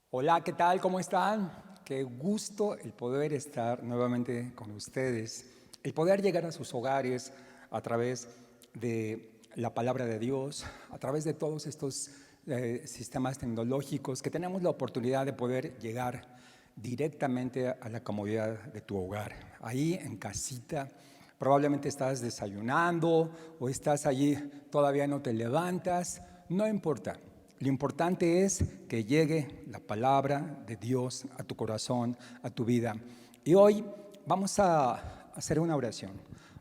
Hola, ¿qué tal? ¿Cómo están? Qué gusto el poder estar nuevamente con ustedes, el poder llegar a sus hogares a través de la palabra de Dios, a través de todos estos sistemas tecnológicos que tenemos la oportunidad de poder llegar directamente a la comodidad de tu hogar, ahí en casita. Probablemente estás desayunando o estás allí, todavía no te levantas, no importa. Lo importante es que llegue la palabra de Dios a tu corazón, a tu vida. Y hoy vamos a hacer una oración.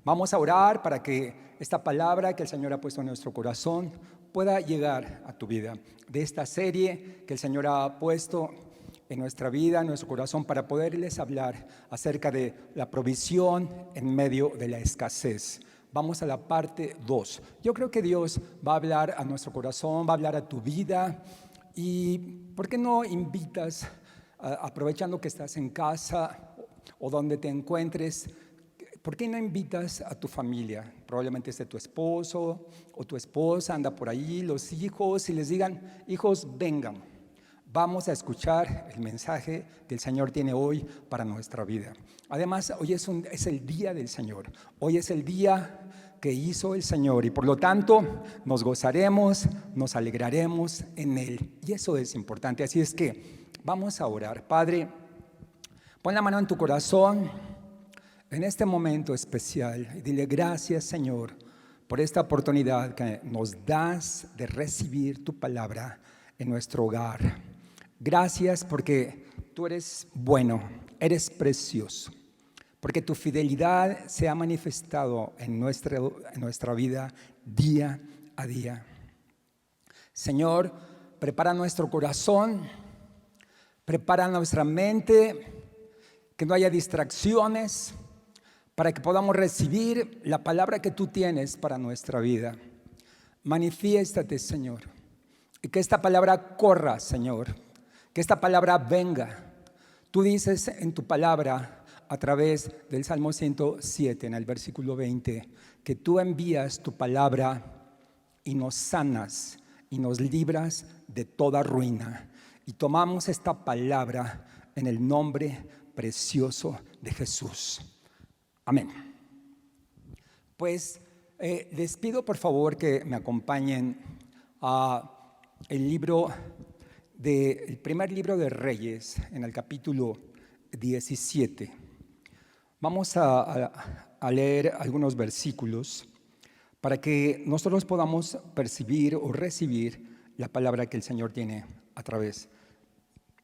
Vamos a orar para que esta palabra que el Señor ha puesto en nuestro corazón pueda llegar a tu vida. De esta serie que el Señor ha puesto en nuestra vida, en nuestro corazón, para poderles hablar acerca de la provisión en medio de la escasez. Vamos a la parte 2. Yo creo que Dios va a hablar a nuestro corazón, va a hablar a tu vida. ¿Y por qué no invitas, aprovechando que estás en casa o donde te encuentres, por qué no invitas a tu familia? Probablemente esté tu esposo o tu esposa, anda por ahí, los hijos, y les digan: hijos, vengan. Vamos a escuchar el mensaje que el Señor tiene hoy para nuestra vida. Además, hoy es el día del Señor. Hoy es el día que hizo el Señor y por lo tanto nos gozaremos, nos alegraremos en Él. Y eso es importante. Así es que vamos a orar. Padre, pon la mano en tu corazón en este momento especial y dile: gracias, Señor, por esta oportunidad que nos das de recibir tu palabra en nuestro hogar. Gracias porque tú eres bueno, eres precioso, porque tu fidelidad se ha manifestado en nuestra vida día a día. Señor, prepara nuestro corazón, prepara nuestra mente, que no haya distracciones, para que podamos recibir la palabra que tú tienes para nuestra vida. Manifiéstate, Señor, y que esta palabra corra, Señor, que esta palabra venga. Tú dices en tu palabra, a través del Salmo 107, en el versículo 20, que tú envías tu palabra y nos sanas y nos libras de toda ruina. Y tomamos esta palabra en el nombre precioso de Jesús. Amén. Pues les pido por favor que me acompañen a el primer libro de Reyes, en el capítulo 17. Vamos a leer algunos versículos para que nosotros podamos percibir o recibir la palabra que el Señor tiene a través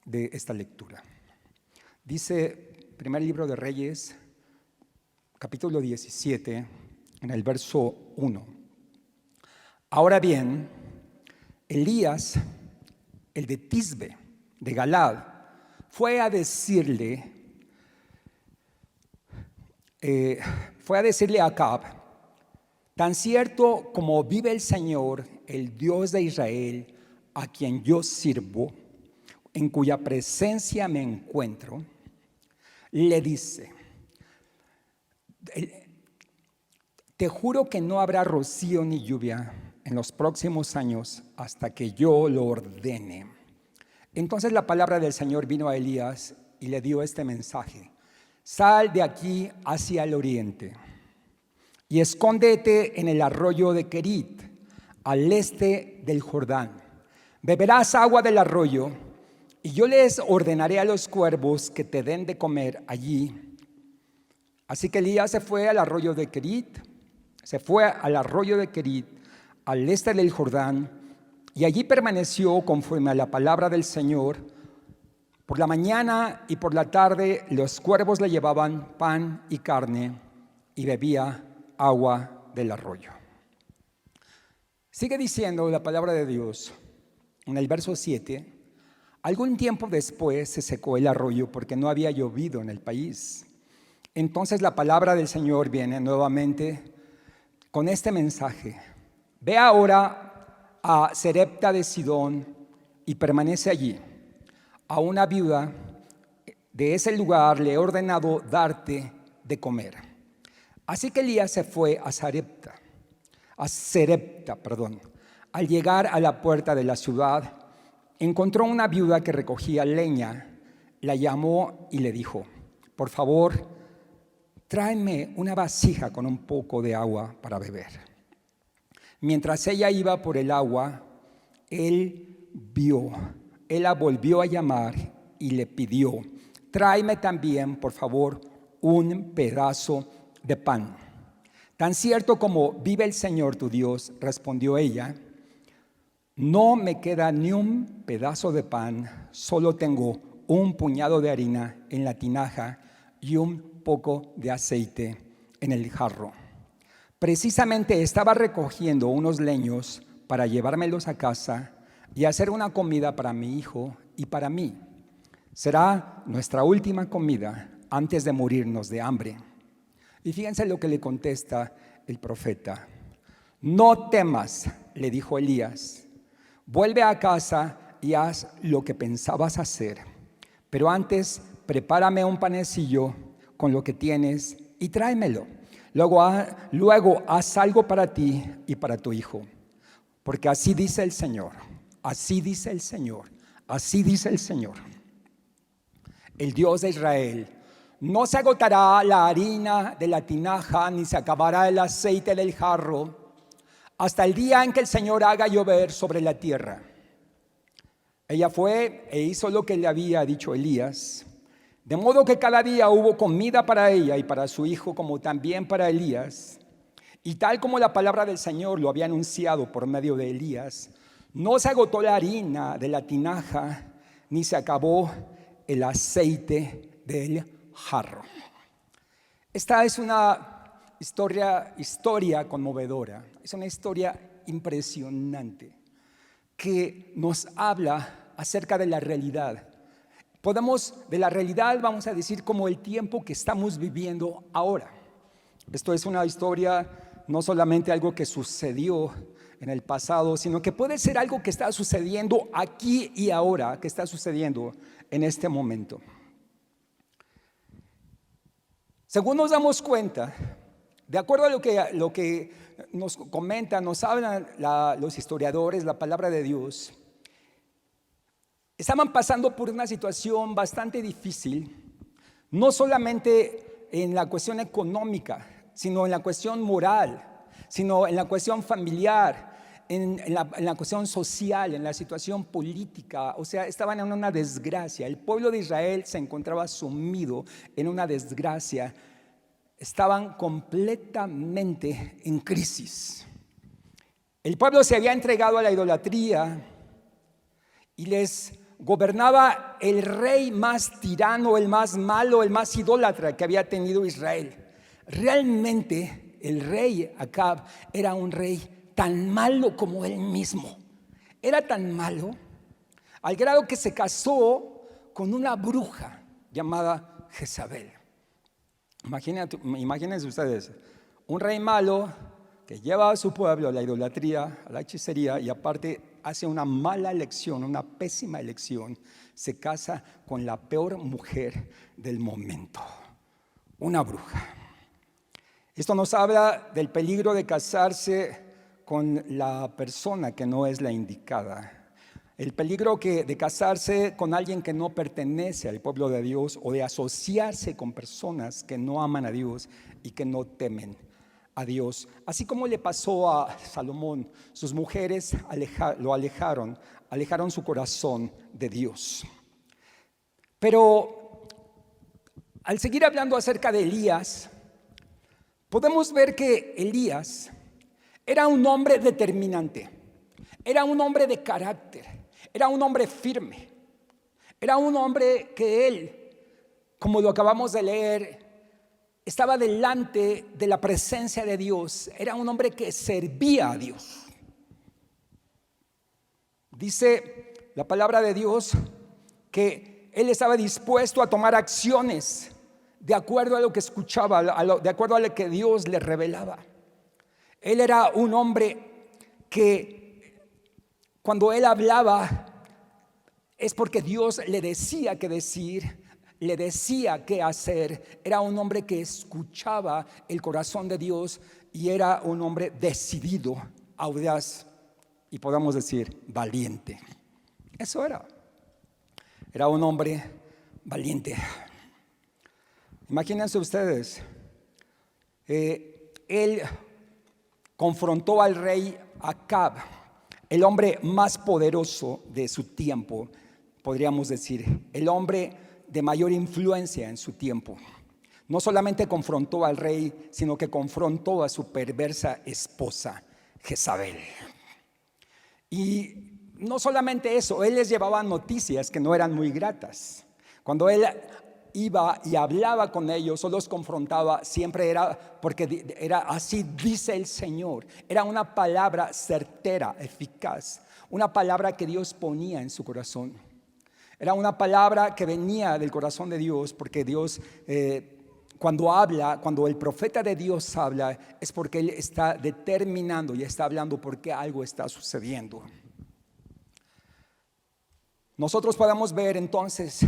de esta lectura. Dice, primer libro de Reyes, capítulo 17, en el verso 1. Ahora bien, Elías, el de Tisbe, de Galad, fue a decirle a Acab: tan cierto como vive el Señor, el Dios de Israel, a quien yo sirvo, en cuya presencia me encuentro, le dice: te juro que no habrá rocío ni lluvia en los próximos años hasta que yo lo ordene. Entonces la palabra del Señor vino a Elías y le dio este mensaje: sal de aquí hacia el oriente y escóndete en el arroyo de Querit, al este del Jordán. Beberás agua del arroyo y yo les ordenaré a los cuervos que te den de comer allí. Así que Elías se fue al arroyo de Querit, al este del Jordán, y allí permaneció conforme a la palabra del Señor. Por la mañana y por la tarde los cuervos le llevaban pan y carne, y bebía agua del arroyo. Sigue diciendo la palabra de Dios en el verso 7: algún tiempo después se secó el arroyo porque no había llovido en el país. Entonces la palabra del Señor viene nuevamente con este mensaje: ve ahora a Sarepta de Sidón y permanece allí. A una viuda de ese lugar le he ordenado darte de comer. Así que Elías se fue a Sarepta. Al llegar a la puerta de la ciudad, encontró una viuda que recogía leña, la llamó y le dijo: por favor, tráeme una vasija con un poco de agua para beber. Mientras ella iba por el agua, él la volvió a llamar y le pidió: tráeme también, por favor, un pedazo de pan. Tan cierto como vive el Señor tu Dios, respondió ella, no me queda ni un pedazo de pan, solo tengo un puñado de harina en la tinaja y un poco de aceite en el jarro. Precisamente estaba recogiendo unos leños para llevármelos a casa y hacer una comida para mi hijo y para mí. Será nuestra última comida antes de morirnos de hambre. Y fíjense lo que le contesta el profeta. No temas, le dijo Elías, vuelve a casa y haz lo que pensabas hacer. Pero antes, prepárame un panecillo con lo que tienes y tráemelo. Luego haz algo para ti y para tu hijo. Porque así dice el Señor, así dice el Señor, así dice el Señor. El Dios de Israel, no se agotará la harina de la tinaja, ni se acabará el aceite del jarro, hasta el día en que el Señor haga llover sobre la tierra. Ella fue e hizo lo que le había dicho Elías, de modo que cada día hubo comida para ella y para su hijo, como también para Elías. Y tal como la palabra del Señor lo había anunciado por medio de Elías, no se agotó la harina de la tinaja, ni se acabó el aceite del jarro. Esta es una historia conmovedora, es una historia impresionante que nos habla acerca de la realidad. De la realidad vamos a decir como el tiempo que estamos viviendo ahora. Esto es una historia, no solamente algo que sucedió en el pasado, sino que puede ser algo que está sucediendo aquí y ahora, que está sucediendo en este momento. Según nos damos cuenta, de acuerdo a lo que nos comentan, nos hablan los historiadores, la palabra de Dios, estaban pasando por una situación bastante difícil, no solamente en la cuestión económica, sino en la cuestión moral, sino en la cuestión familiar, en la cuestión social, en la situación política. O sea, estaban en una desgracia. El pueblo de Israel se encontraba sumido en una desgracia. Estaban completamente en crisis. El pueblo se había entregado a la idolatría y les gobernaba el rey más tirano, el más malo, el más idólatra que había tenido Israel. Realmente el rey Acab era un rey tan malo como él mismo. Era tan malo al grado que se casó con una bruja llamada Jezabel. Imagínense ustedes, un rey malo que lleva a su pueblo a la idolatría, a la hechicería, y aparte hace una mala elección, una pésima elección. Se casa con la peor mujer del momento, una bruja. Esto nos habla del peligro de casarse con la persona que no es la indicada. El peligro de casarse con alguien que no pertenece al pueblo de Dios, o de asociarse con personas que no aman a Dios y que no temen a Dios. Así como le pasó a Salomón, sus mujeres lo alejaron su corazón de Dios. Pero al seguir hablando acerca de Elías, podemos ver que Elías era un hombre determinante, era un hombre de carácter, era un hombre firme, era un hombre que él, como lo acabamos de leer, estaba delante de la presencia de Dios. Era un hombre que servía a Dios. Dice la palabra de Dios que él estaba dispuesto a tomar acciones de acuerdo a lo que escuchaba, de acuerdo a lo que Dios le revelaba. Él era un hombre que cuando él hablaba es porque Dios le decía qué decir, le decía qué hacer. Era un hombre que escuchaba el corazón de Dios y era un hombre decidido, audaz y podamos decir valiente. Eso era. Era un hombre valiente. Imagínense ustedes, él confrontó al rey Acab, el hombre más poderoso de su tiempo, podríamos decir, el hombre de mayor influencia en su tiempo. No solamente confrontó al rey, sino que confrontó a su perversa esposa, Jezabel. Y no solamente eso, él les llevaba noticias que no eran muy gratas. Cuando él iba y hablaba con ellos o los confrontaba, siempre era porque era así dice el Señor. Era una palabra certera, eficaz, una palabra que Dios ponía en su corazón. Era una palabra que venía del corazón de Dios, porque Dios cuando el profeta de Dios habla, es porque él está determinando y está hablando porque algo está sucediendo. Nosotros podemos ver entonces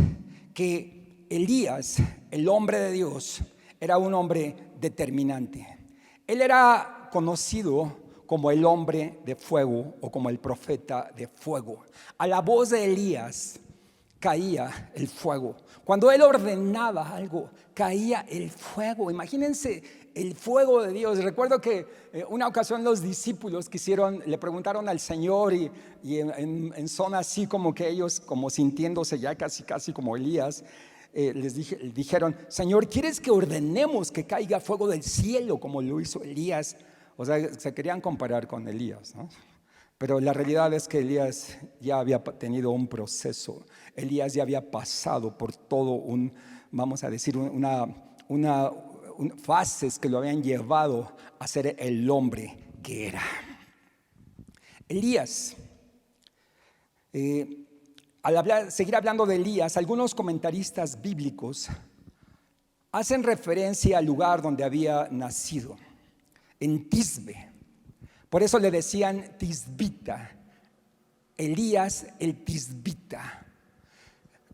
que Elías, el hombre de Dios, era un hombre determinante. Él era conocido como el hombre de fuego o como el profeta de fuego. A la voz de Elías caía el fuego. Cuando él ordenaba algo, caía el fuego. Imagínense el fuego de Dios. Recuerdo que una ocasión los discípulos le preguntaron al Señor y en zona así como que ellos, como sintiéndose ya casi como Elías, dijeron: Señor, ¿quieres que ordenemos que caiga fuego del cielo como lo hizo Elías? O sea, se querían comparar con Elías, ¿no? Pero la realidad es que Elías ya había tenido un proceso. Elías ya había pasado por todo vamos a decir, fases que lo habían llevado a ser el hombre que era. Elías, al seguir hablando de Elías, algunos comentaristas bíblicos hacen referencia al lugar donde había nacido, en Tisbe. Por eso le decían tisbita, Elías el tisbita.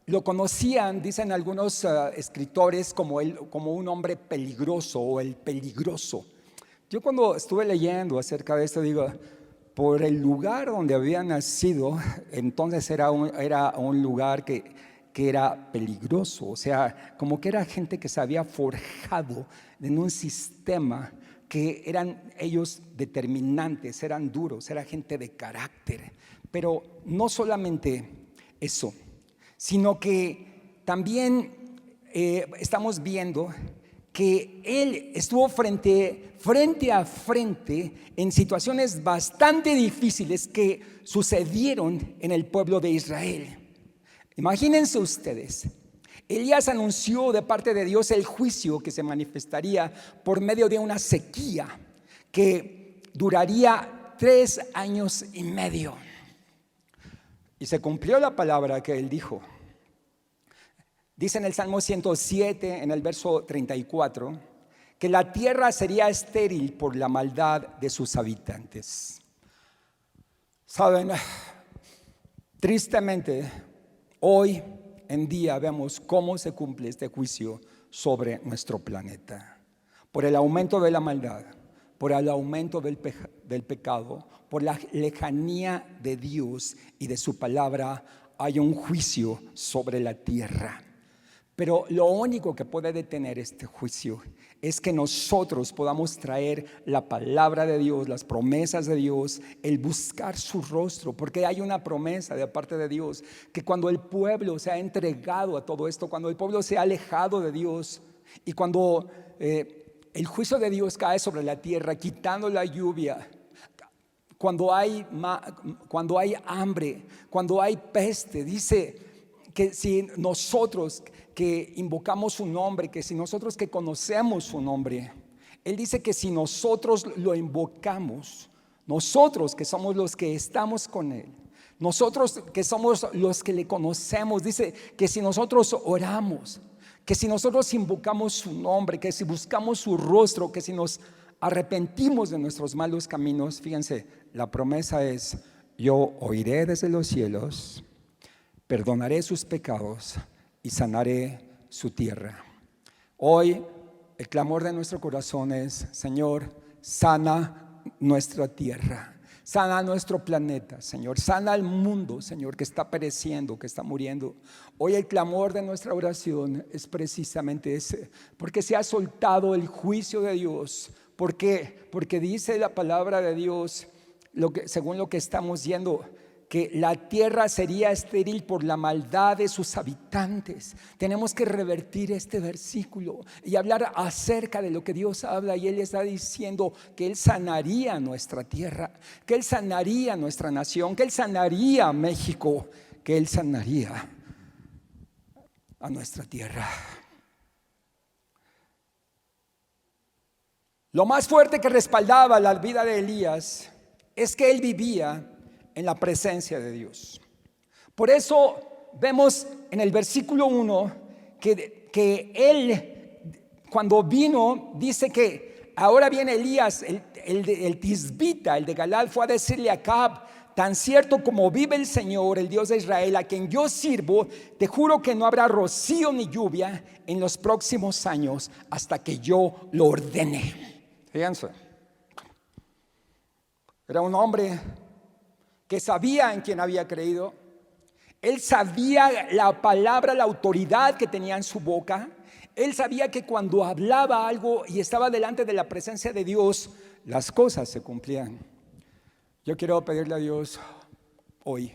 Lo conocían, dicen algunos escritores, como un hombre peligroso o el peligroso. Yo cuando estuve leyendo acerca de esto, digo, por el lugar donde había nacido, entonces era un lugar que era peligroso. O sea, como que era gente que se había forjado en un sistema que eran ellos determinantes, eran duros, era gente de carácter. Pero no solamente eso, sino que también estamos viendo que él estuvo frente a frente en situaciones bastante difíciles que sucedieron en el pueblo de Israel. Imagínense ustedes, Elías anunció de parte de Dios el juicio que se manifestaría por medio de una sequía que duraría 3 años y medio. Y se cumplió la palabra que él dijo. Dice en el Salmo 107, en el verso 34, que la tierra sería estéril por la maldad de sus habitantes. Saben, tristemente, hoy en día vemos cómo se cumple este juicio sobre nuestro planeta. Por el aumento de la maldad, por el aumento del pecado, por la lejanía de Dios y de su palabra, hay un juicio sobre la tierra. Pero lo único que puede detener este juicio es que nosotros podamos traer la palabra de Dios, las promesas de Dios, el buscar su rostro, porque hay una promesa de parte de Dios, que cuando el pueblo se ha entregado a todo esto, cuando el pueblo se ha alejado de Dios y cuando el juicio de Dios cae sobre la tierra, quitando la lluvia, cuando hay hambre, cuando hay peste, dice que si nosotros que invocamos su nombre, que si nosotros que conocemos su nombre, él dice que si nosotros lo invocamos, nosotros que somos los que estamos con él, nosotros que somos los que le conocemos, dice que si nosotros oramos, que si nosotros invocamos su nombre, que si buscamos su rostro, que si nos arrepentimos de nuestros malos caminos, fíjense, la promesa es: yo oiré desde los cielos, perdonaré sus pecados y sanaré su tierra. Hoy el clamor de nuestro corazón es: Señor, sana nuestra tierra, Sana nuestro planeta, Señor. Sana al mundo, Señor, que está pereciendo, que está muriendo. Hoy el clamor de nuestra oración es precisamente ese, porque se ha soltado el juicio de Dios. ¿Por qué? Porque dice la palabra de Dios, según lo que estamos yendo, que la tierra sería estéril por la maldad de sus habitantes. Tenemos que revertir este versículo y hablar acerca de lo que Dios habla, y Él está diciendo que Él sanaría nuestra tierra, que Él sanaría nuestra nación, que Él sanaría a México, que Él sanaría a nuestra tierra. Lo más fuerte que respaldaba la vida de Elías es que él vivía en la presencia de Dios. Por eso vemos en el versículo 1 que él, cuando vino, dice que ahora viene Elías, el tisbita, el de Galad, fue a decirle a Acab: tan cierto como vive el Señor, el Dios de Israel, a quien yo sirvo, te juro que no habrá rocío ni lluvia en los próximos años hasta que yo lo ordene. Fíjense, era un hombre que sabía en quién había creído. Él sabía la palabra, la autoridad que tenía en su boca. Él sabía que cuando hablaba algo y estaba delante de la presencia de Dios, las cosas se cumplían. Yo quiero pedirle a Dios hoy,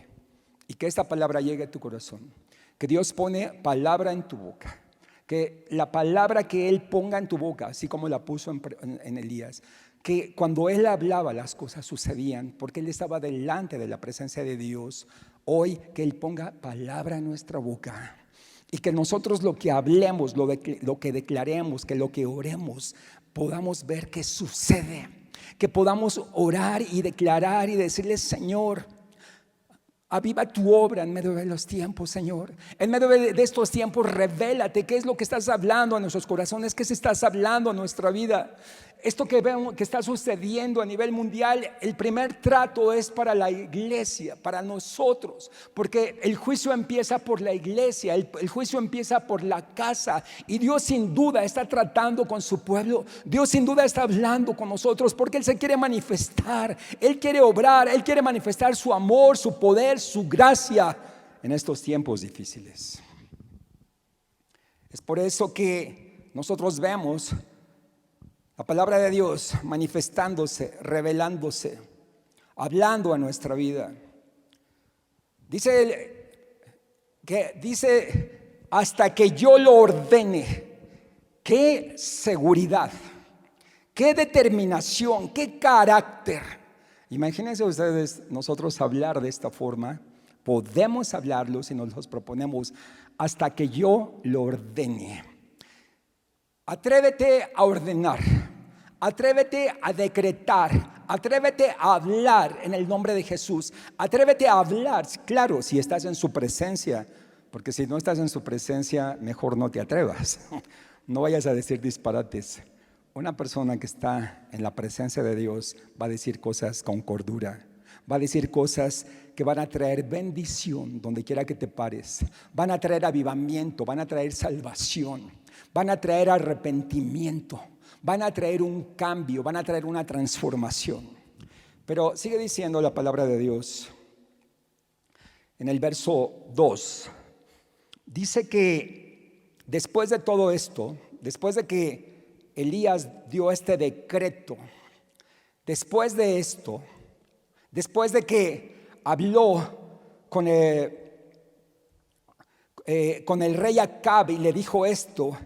y que esta palabra llegue a tu corazón, que Dios pone palabra en tu boca, que la palabra que Él ponga en tu boca, así como la puso en Elías, que cuando Él hablaba las cosas sucedían, porque Él estaba delante de la presencia de Dios. Hoy que Él ponga palabra en nuestra boca, y que nosotros lo que hablemos, lo que declaremos, que lo que oremos, podamos ver que sucede, que podamos orar y declarar y decirle: Señor, aviva tu obra en medio de los tiempos, Señor. En medio de estos tiempos, revélate qué es lo que estás hablando a nuestros corazones, qué se estás hablando a nuestra vida. Esto que vemos que está sucediendo a nivel mundial, el primer trato es para la iglesia, para nosotros, porque el juicio empieza por la iglesia, el juicio empieza por la casa, y Dios sin duda está tratando con su pueblo. Dios sin duda está hablando con nosotros, porque Él se quiere manifestar, Él quiere obrar, Él quiere manifestar su amor, su poder, su gracia en estos tiempos difíciles. Es por eso que nosotros vemos la palabra de Dios manifestándose, revelándose, hablando a nuestra vida. Dice hasta que yo lo ordene. Qué seguridad, qué determinación, qué carácter. Imagínense ustedes nosotros hablar de esta forma. Podemos hablarlo si nos los proponemos: hasta que yo lo ordene. Atrévete a ordenar, atrévete a decretar, atrévete a hablar en el nombre de Jesús. Atrévete a hablar, claro, si estás en su presencia, porque si no estás en su presencia, mejor no te atrevas. No vayas a decir disparates. Una persona que está en la presencia de Dios va a decir cosas con cordura, va a decir cosas que van a traer bendición donde quiera que te pares, van a traer avivamiento, van a traer salvación, van a traer arrepentimiento, van a traer un cambio, van a traer una transformación. Pero sigue diciendo la palabra de Dios en el verso 2. Dice que después de todo esto, después de que Elías dio este decreto, después de esto, después de que habló con el rey Acab y le dijo esto,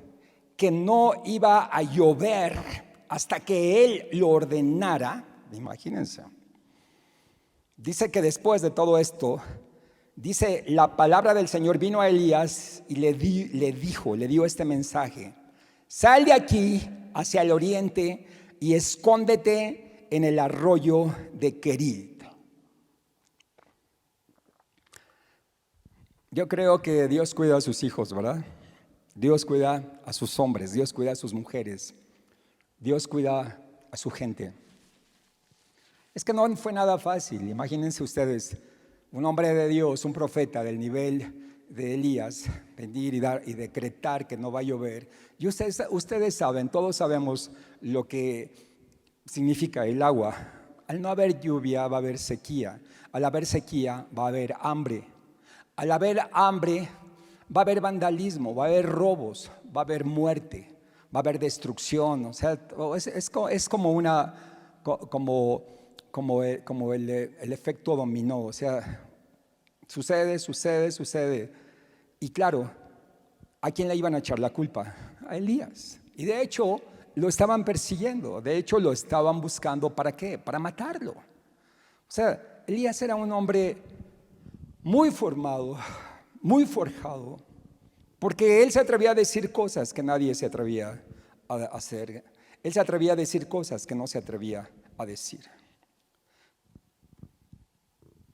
que no iba a llover hasta que él lo ordenara. Imagínense. Dice que después de todo esto, dice, la palabra del Señor vino a Elías y le dio este mensaje: sal de aquí hacia el oriente y escóndete en el arroyo de Querit. Yo creo que Dios cuida a sus hijos, ¿verdad? Dios cuida a sus hombres, Dios cuida a sus mujeres, Dios cuida a su gente. Es que no fue nada fácil. Imagínense ustedes, un hombre de Dios, un profeta del nivel de Elías, venir y decretar que no va a llover. Y ustedes saben, todos sabemos lo que significa el agua. al no haber lluvia va a haber sequía. Al haber sequía va a haber hambre. Al haber hambre va a haber vandalismo, va a haber robos, va a haber muerte, va a haber destrucción. O sea, es como el efecto dominó. O sea, sucede. Y claro, ¿a quién le iban a echar la culpa? A Elías. Y de hecho lo estaban persiguiendo, de hecho lo estaban buscando. ¿Para qué? Para matarlo. O sea, Elías era un hombre muy formado, muy forjado, porque él se atrevía a decir cosas que nadie se atrevía a hacer. Él se atrevía a decir cosas que no se atrevía a decir.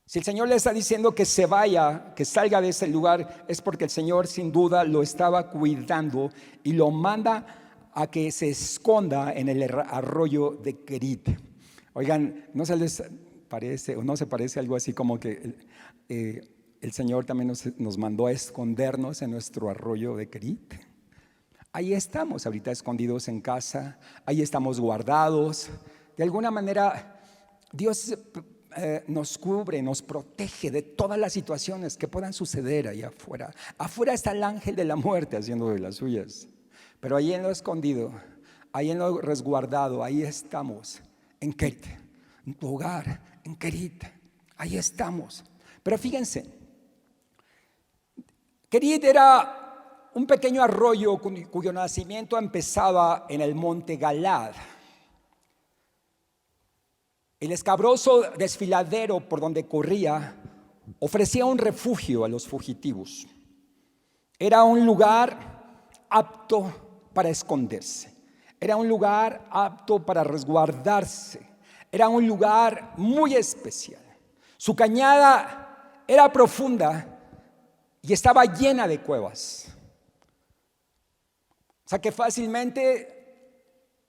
Si el Señor le está diciendo que se vaya, que salga de ese lugar, es porque el Señor sin duda lo estaba cuidando y lo manda a que se esconda en el arroyo de Querit. Oigan, ¿no se les parece o no se parece algo así como que el Señor también nos mandó a escondernos en nuestro arroyo de Querit? Ahí estamos ahorita escondidos en casa, ahí estamos guardados. De alguna manera Dios nos cubre, nos protege de todas las situaciones que puedan suceder allá afuera. Afuera está el ángel de la muerte haciendo de las suyas, pero ahí en lo escondido, ahí en lo resguardado, ahí estamos, en Querit, en tu hogar, en Querit, ahí estamos. Pero fíjense, Querit era un pequeño arroyo cuyo nacimiento empezaba en el monte Galad. El escabroso desfiladero por donde corría ofrecía un refugio a los fugitivos. Era un lugar apto para esconderse. Era un lugar apto para resguardarse. Era un lugar muy especial. Su cañada era profunda y estaba llena de cuevas. O sea que fácilmente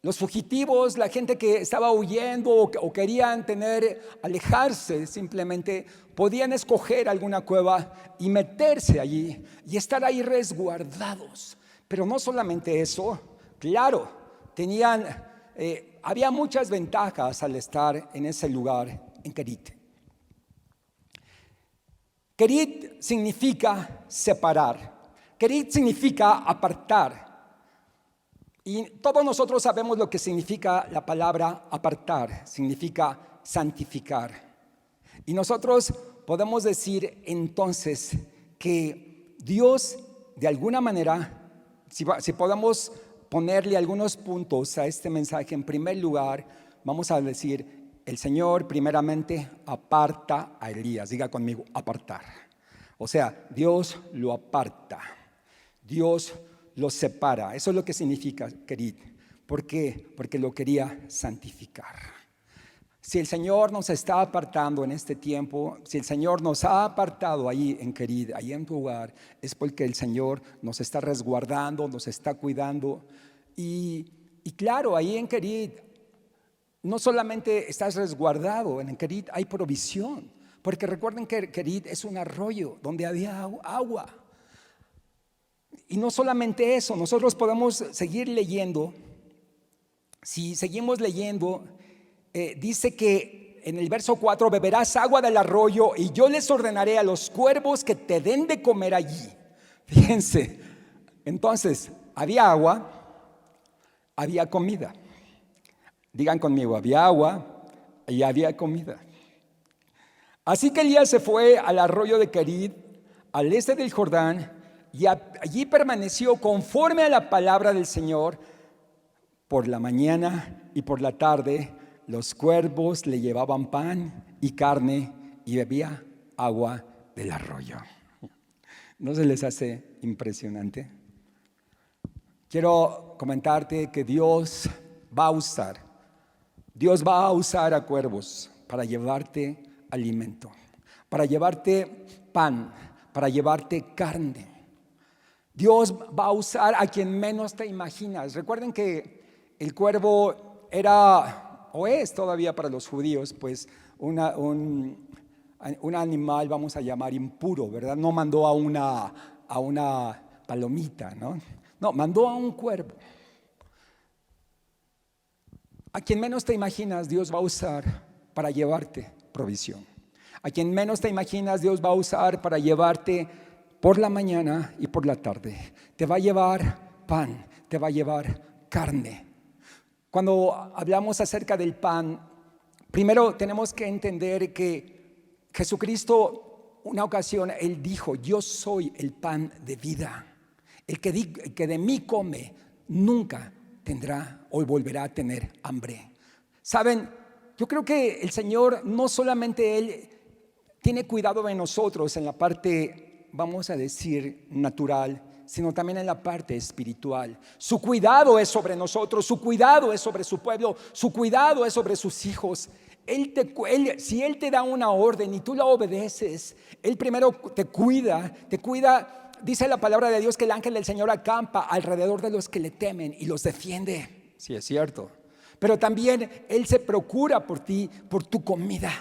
los fugitivos, la gente que estaba huyendo o querían alejarse, simplemente podían escoger alguna cueva y meterse allí y estar ahí resguardados. Pero no solamente eso, claro, había muchas ventajas al estar en ese lugar, en Querit. Querit significa separar, Querit significa apartar. Y todos nosotros sabemos lo que significa la palabra apartar, significa santificar. Y nosotros podemos decir entonces que Dios, de alguna manera, si podemos ponerle algunos puntos a este mensaje, en primer lugar, vamos a decir, el Señor primeramente aparta a Elías. Diga conmigo, apartar. O sea, Dios lo aparta, Dios lo separa. Eso es lo que significa Querit. ¿Por qué? Porque lo quería santificar. Si el Señor nos está apartando en este tiempo, si el Señor nos ha apartado ahí en Querit, ahí en tu hogar, es porque el Señor nos está resguardando, nos está cuidando. Y claro, ahí en Querit no solamente estás resguardado, en Querit hay provisión, porque recuerden que Querit es un arroyo donde había agua. Y no solamente eso, nosotros podemos seguir leyendo. Si seguimos leyendo, dice que en el verso 4, beberás agua del arroyo y yo les ordenaré a los cuervos que te den de comer allí. Fíjense, entonces, había agua, había comida. Digan conmigo, había agua y había comida. Así que Elías se fue al arroyo de Querit, al este del Jordán, y allí permaneció conforme a la palabra del Señor. Por la mañana y por la tarde los cuervos le llevaban pan y carne y bebía agua del arroyo. ¿No se les hace impresionante? Quiero comentarte que Dios va a usar a cuervos para llevarte alimento, para llevarte pan, para llevarte carne. Dios va a usar a quien menos te imaginas. Recuerden que el cuervo era, o es todavía para los judíos, pues un animal, vamos a llamar impuro, ¿verdad? No mandó a una palomita, ¿no? No, mandó a un cuervo. A quien menos te imaginas, Dios va a usar para llevarte provisión. A quien menos te imaginas, Dios va a usar para llevarte por la mañana y por la tarde. Te va a llevar pan, te va a llevar carne. Cuando hablamos acerca del pan, primero tenemos que entender que Jesucristo, una ocasión, Él dijo: yo soy el pan de vida. El que de mí come nunca tendrá o volverá a tener hambre. ¿Saben? Yo creo que el Señor no solamente Él tiene cuidado de nosotros en la parte, vamos a decir, natural, sino también en la parte espiritual. Su cuidado es sobre nosotros, su cuidado es sobre su pueblo, su cuidado es sobre sus hijos. Si Él te da una orden y tú la obedeces, Él primero te cuida. Dice la palabra de Dios que el ángel del Señor acampa alrededor de los que le temen y los defiende. Sí, es cierto. Pero también Él se procura por ti, por tu comida.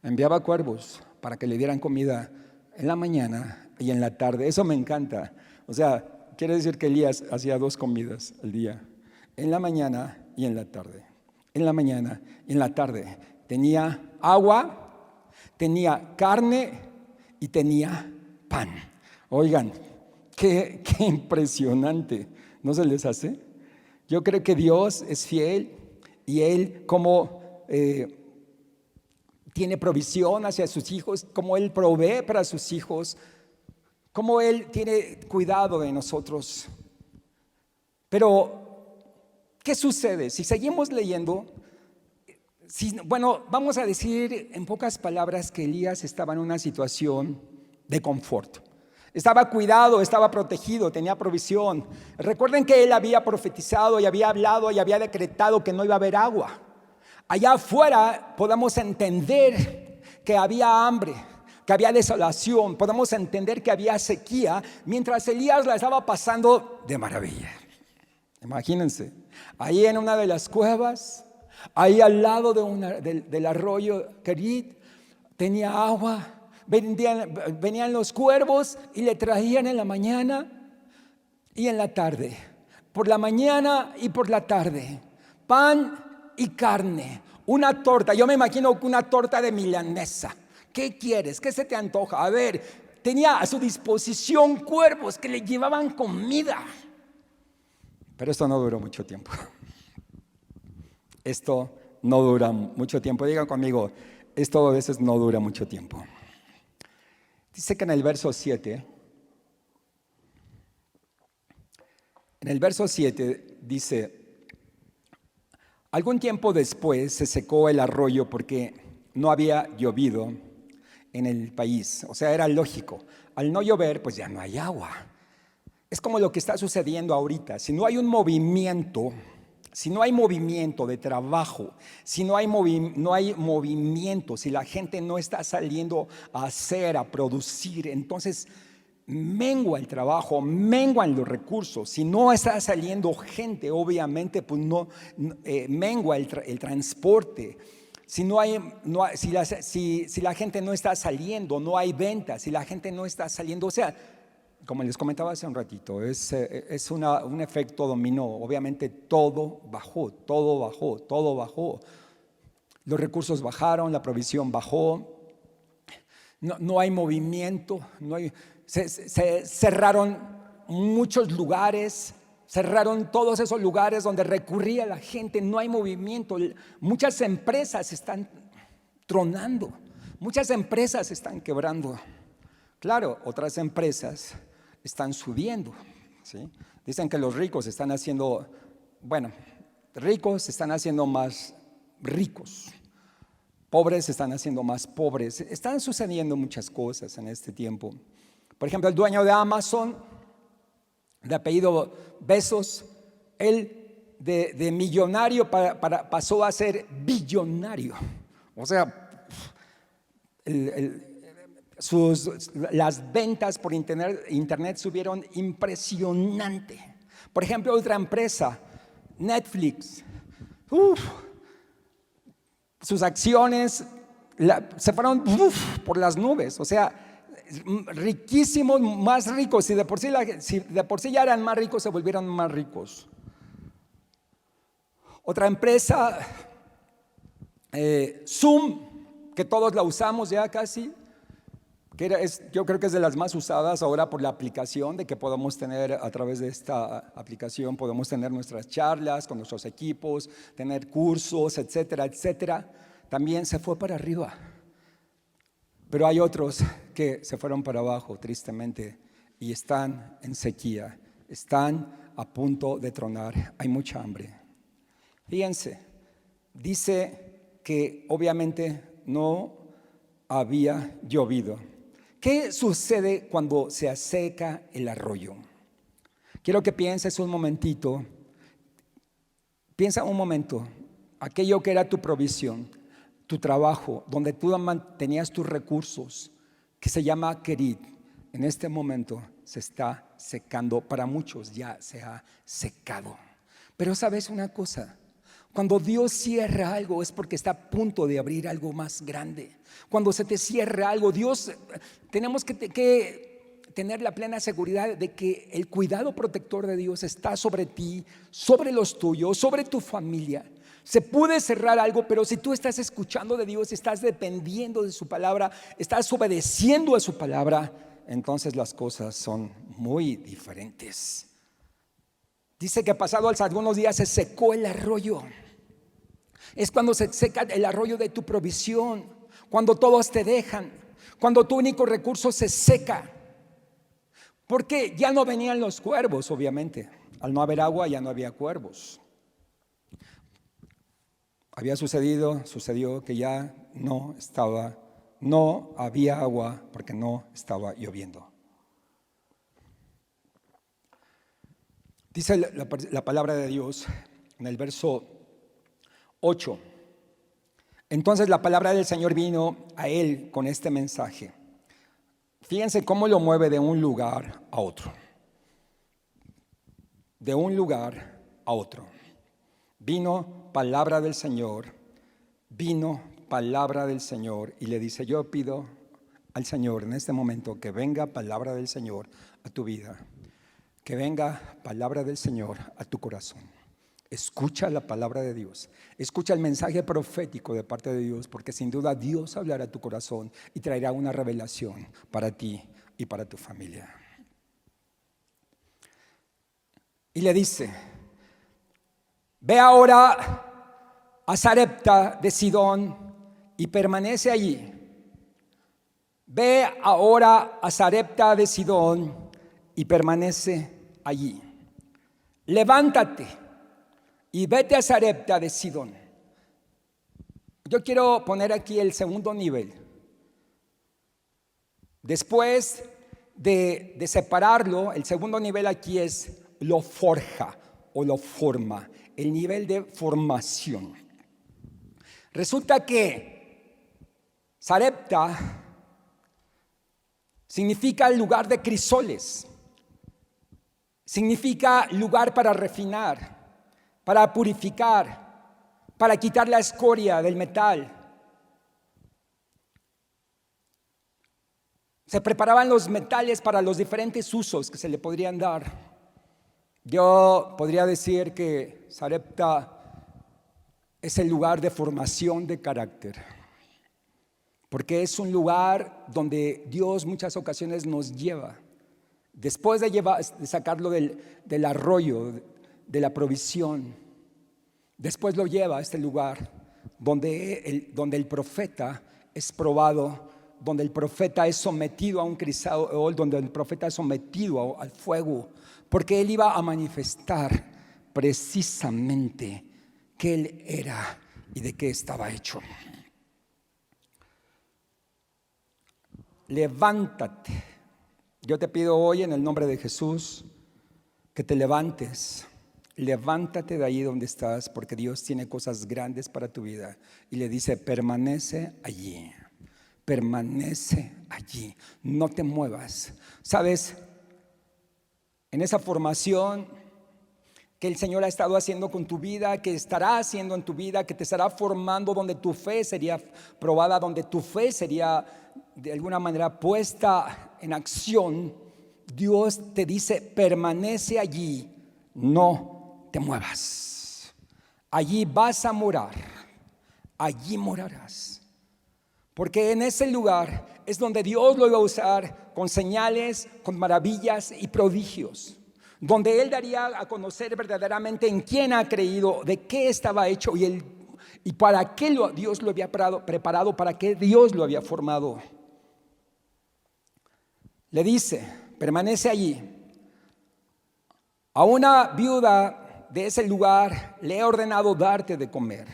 Enviaba cuervos para que le dieran comida en la mañana y en la tarde. Eso me encanta. O sea, quiere decir que Elías hacía 2 comidas al día, en la mañana y en la tarde. En la mañana y en la tarde tenía agua, tenía carne y tenía pan. Oigan, qué impresionante. ¿No se les hace? Yo creo que Dios es fiel y Él como tiene provisión hacia sus hijos, como Él provee para sus hijos, como Él tiene cuidado de nosotros. Pero, ¿qué sucede? Si seguimos leyendo, vamos a decir en pocas palabras que Elías estaba en una situación de confort. Estaba cuidado, estaba protegido, tenía provisión. Recuerden que él había profetizado y había hablado y había decretado que no iba a haber agua. Allá afuera podemos entender que había hambre, que había desolación, podemos entender que había sequía, mientras Elías la estaba pasando de maravilla. Imagínense, ahí en una de las cuevas, ahí al lado del arroyo Kerit, tenía agua. Venían los cuervos y le traían en la mañana y en la tarde, por la mañana y por la tarde, pan y carne, una torta. Yo me imagino una torta de milanesa. ¿Qué quieres? ¿Qué se te antoja? A ver, tenía a su disposición cuervos que le llevaban comida. Pero esto no duró mucho tiempo. Esto no dura mucho tiempo. Digan conmigo, esto a veces no dura mucho tiempo. Dice que en el verso 7 dice: algún tiempo después se secó el arroyo porque no había llovido en el país. O sea, era lógico. Al no llover, pues ya no hay agua. Es como lo que está sucediendo ahorita. Si no hay un movimiento, si no hay movimiento de trabajo, si no hay movimiento, si la gente no está saliendo a hacer, a producir, entonces mengua el trabajo, menguan los recursos. Si no está saliendo gente, obviamente, pues mengua el transporte. Si la gente no está saliendo, no hay ventas. Si la gente no está saliendo, o sea, como les comentaba hace un ratito, es un efecto dominó. Obviamente todo bajó. Los recursos bajaron, la provisión bajó. No hay movimiento, se cerraron muchos lugares, cerraron todos esos lugares donde recurría la gente, no hay movimiento. Muchas empresas están tronando, muchas empresas están quebrando. Claro, otras empresas están subiendo, ¿sí? Dicen que los ricos están haciendo, ricos se están haciendo más ricos, pobres se están haciendo más pobres. Están sucediendo muchas cosas en este tiempo. Por ejemplo, el dueño de Amazon, de apellido Bezos, él de millonario pasó a ser billonario. O sea, las ventas por internet subieron impresionante. Por ejemplo, otra empresa, Netflix, sus acciones se fueron por las nubes. O sea, riquísimos, más ricos. Si de por sí ya eran más ricos, se volvieron más ricos. Otra empresa Zoom, que todos la usamos ya casi, yo creo que es de las más usadas ahora por la aplicación, de que podemos tener a través de esta aplicación, podemos tener nuestras charlas con nuestros equipos, tener cursos, etcétera, etcétera. También se fue para arriba. Pero hay otros que se fueron para abajo, tristemente, y están en sequía, están a punto de tronar, hay mucha hambre. Fíjense, dice que obviamente no había llovido. ¿Qué sucede cuando se seca el arroyo? Quiero que pienses un momentito, piensa un momento, aquello que era tu provisión, tu trabajo, donde tú tenías tus recursos, que se llama Kerit, en este momento se está secando. Para muchos ya se ha secado. Pero ¿sabes una cosa? Cuando Dios cierra algo es porque está a punto de abrir algo más grande. Cuando se te cierra algo, tenemos que tener la plena seguridad de que el cuidado protector de Dios está sobre ti, sobre los tuyos, sobre tu familia. Se puede cerrar algo, pero si tú estás escuchando de Dios, estás dependiendo de su palabra, estás obedeciendo a su palabra, entonces las cosas son muy diferentes. Dice que pasados algunos días se secó el arroyo. Es cuando se seca el arroyo de tu provisión, cuando todos te dejan, cuando tu único recurso se seca. Porque ya no venían los cuervos, obviamente. Al no haber agua ya no había cuervos. Sucedió que ya no había agua porque no estaba lloviendo. Dice la palabra de Dios en el verso 8. Entonces la palabra del Señor vino a él con este mensaje. Fíjense cómo lo mueve de un lugar a otro. De un lugar a otro. Vino palabra del Señor y le dice: yo pido al Señor en este momento que venga palabra del Señor a tu vida, que venga palabra del Señor a tu corazón. Escucha la palabra de Dios, escucha el mensaje profético de parte de Dios, porque sin duda Dios hablará a tu corazón y traerá una revelación para ti y para tu familia. Y le dice: ve ahora a Sarepta de Sidón y permanece allí. Ve ahora a Sarepta de Sidón y permanece allí. Levántate y vete a Sarepta de Sidón. Yo quiero poner aquí el segundo nivel. Después de separarlo, el segundo nivel aquí es lo forja o lo forma, el nivel de formación. Resulta que Sarepta significa lugar de crisoles, significa lugar para refinar, para purificar, para quitar la escoria del metal. Se preparaban los metales para los diferentes usos que se le podrían dar. Yo podría decir que Sarepta es el lugar de formación de carácter, porque es un lugar donde Dios muchas ocasiones nos lleva. Después de sacarlo del arroyo, de la provisión, después lo lleva a este lugar donde el profeta es probado, donde el profeta es sometido a un crisol, donde el profeta es sometido al fuego, porque él iba a manifestar precisamente qué él era y de qué estaba hecho. Levántate. Yo te pido hoy en el nombre de Jesús que te levantes. Levántate de ahí donde estás, porque Dios tiene cosas grandes para tu vida. Y le dice: permanece allí, no te muevas. ¿Sabes? En esa formación que el Señor ha estado haciendo con tu vida, que estará haciendo en tu vida, que te estará formando, donde tu fe sería probada, donde tu fe sería de alguna manera puesta en acción, Dios te dice: permanece allí, no te muevas. Allí vas a morar, allí morarás. Porque en ese lugar es donde Dios lo iba a usar con señales, con maravillas y prodigios. Donde Él daría a conocer verdaderamente en quién ha creído, de qué estaba hecho y para qué Dios lo había preparado, para qué Dios lo había formado. Le dice, permanece allí. A una viuda de ese lugar le he ordenado darte de comer.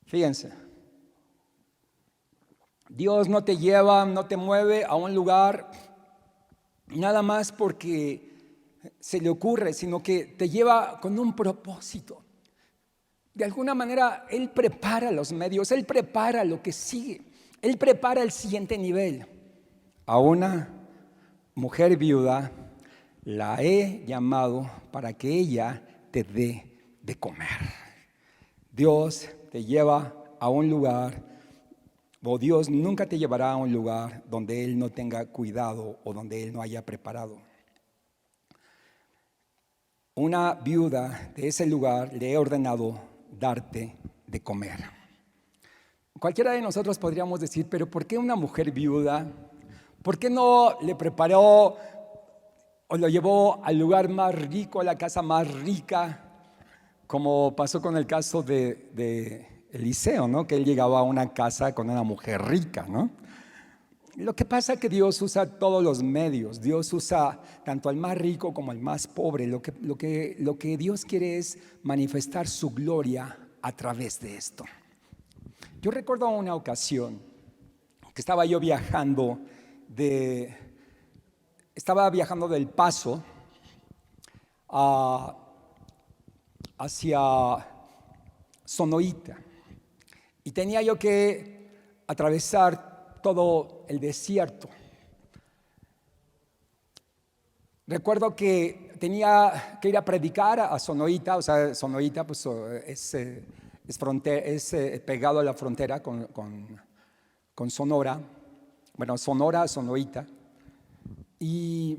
Fíjense, Dios no te lleva, no te mueve a un lugar nada más porque se le ocurre, sino que te lleva con un propósito. De alguna manera Él prepara los medios, Él prepara lo que sigue, Él prepara el siguiente nivel. A una mujer viuda la he llamado para que ella te dé de comer. Dios te lleva a un lugar, o Dios nunca te llevará a un lugar donde Él no tenga cuidado o donde Él no haya preparado. Una viuda de ese lugar le he ordenado darte de comer. Cualquiera de nosotros podríamos decir, pero ¿por qué una mujer viuda? ¿Por qué no le preparó o lo llevó al lugar más rico, a la casa más rica? Como pasó con el caso de Eliseo, ¿no? Que él llegaba a una casa con una mujer rica, ¿no? Lo que pasa es que Dios usa todos los medios. Dios usa tanto al más rico como al más pobre. Lo que Dios quiere es manifestar su gloria a través de esto. Yo recuerdo una ocasión que estaba yo viajando del Paso hacia Sonoita, y tenía yo que atravesar todo el desierto. Recuerdo que tenía que ir a predicar a Sonoita. O sea, Sonoita pues, es pegado a la frontera con Sonora. Bueno, Sonora, Sonoita. Y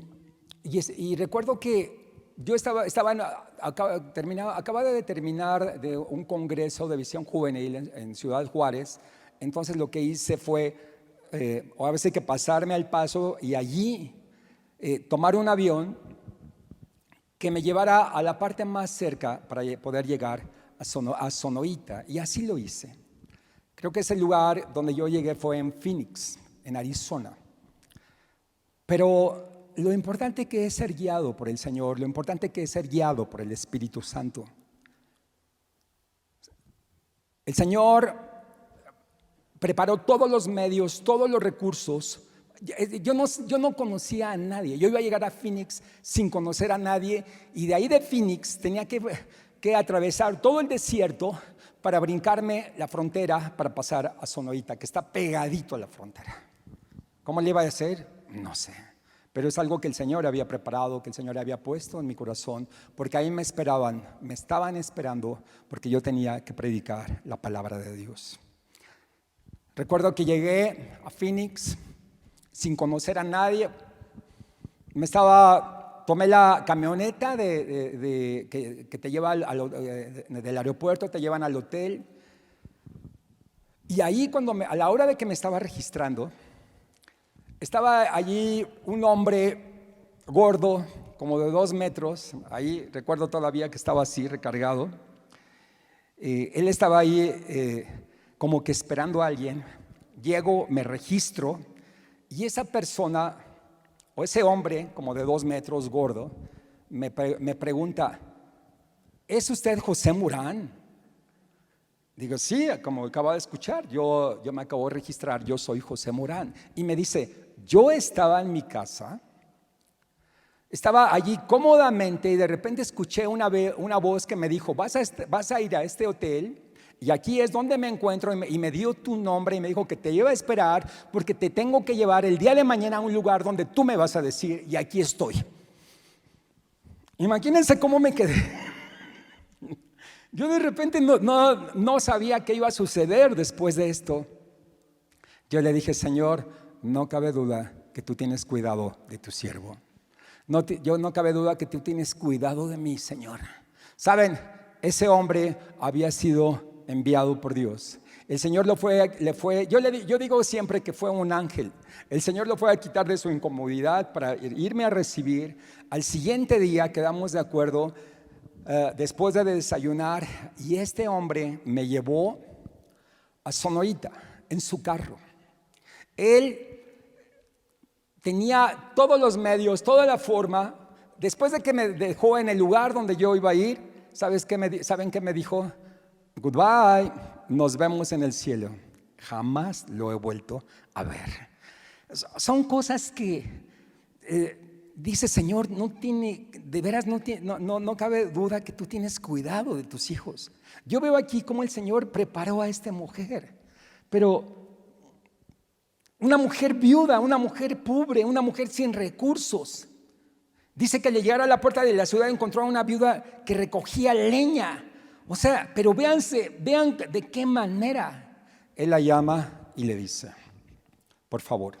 recuerdo que yo acababa de terminar de un congreso de visión juvenil en Ciudad Juárez. Entonces lo que hice fue o a veces que pasarme al Paso y allí tomar un avión que me llevara a la parte más cerca para poder llegar a Sonoita, y así lo hice. Creo que ese lugar donde yo llegué fue en Phoenix, en Arizona. Pero lo importante que es ser guiado por el Señor, lo importante que es ser guiado por el Espíritu Santo. El Señor preparó todos los medios, todos los recursos. Yo no conocía a nadie. Yo iba a llegar a Phoenix sin conocer a nadie, y de ahí de Phoenix tenía que atravesar todo el desierto para brincarme la frontera para pasar a Sonoita, que está pegadito a la frontera. ¿Cómo le iba a hacer? No sé. Pero es algo que el Señor había preparado, que el Señor había puesto en mi corazón, porque ahí me estaban esperando, porque yo tenía que predicar la palabra de Dios. Recuerdo que llegué a Phoenix sin conocer a nadie. Tomé la camioneta que te lleva del aeropuerto, te llevan al hotel. Y ahí a la hora de que me estaba registrando, estaba allí un hombre gordo, como de 2 metros. Ahí recuerdo todavía que estaba así, recargado. Él estaba ahí como que esperando a alguien. Llego, me registro, y esa persona, o ese hombre como de 2 metros, gordo, me pregunta: ¿es usted José Murán? Digo, sí, como acaba de escuchar, yo me acabo de registrar, yo soy José Murán. Y me dice: yo estaba en mi casa, estaba allí cómodamente, y de repente escuché una voz que me dijo: vas a ir a este hotel, y aquí es donde me encuentro, y me dio tu nombre, y me dijo que te iba a esperar porque te tengo que llevar el día de mañana a un lugar donde tú me vas a decir, y aquí estoy. Imagínense cómo me quedé. Yo de repente no sabía qué iba a suceder después de esto. Yo le dije: Señor, no cabe duda que tú tienes cuidado de tu siervo. No cabe duda que tú tienes cuidado de mí, Señor. Saben, ese hombre había sido enviado por Dios. El Señor yo digo siempre que fue un ángel. El Señor lo fue a quitar de su incomodidad para irme a recibir. Al siguiente día quedamos de acuerdo, después de desayunar, y este hombre me llevó a Sonorita en su carro. Él tenía todos los medios, toda la forma. Después de que me dejó en el lugar donde yo iba a ir, ¿saben qué me dijo? Goodbye, nos vemos en el cielo. Jamás lo he vuelto a ver. Son cosas que dice Señor, de veras no cabe duda que tú tienes cuidado de tus hijos. Yo veo aquí cómo el Señor preparó a esta mujer, pero una mujer viuda, una mujer pobre, una mujer sin recursos. Dice que al llegar a la puerta de la ciudad encontró a una viuda que recogía leña. O sea, pero vean de qué manera él la llama y le dice: por favor,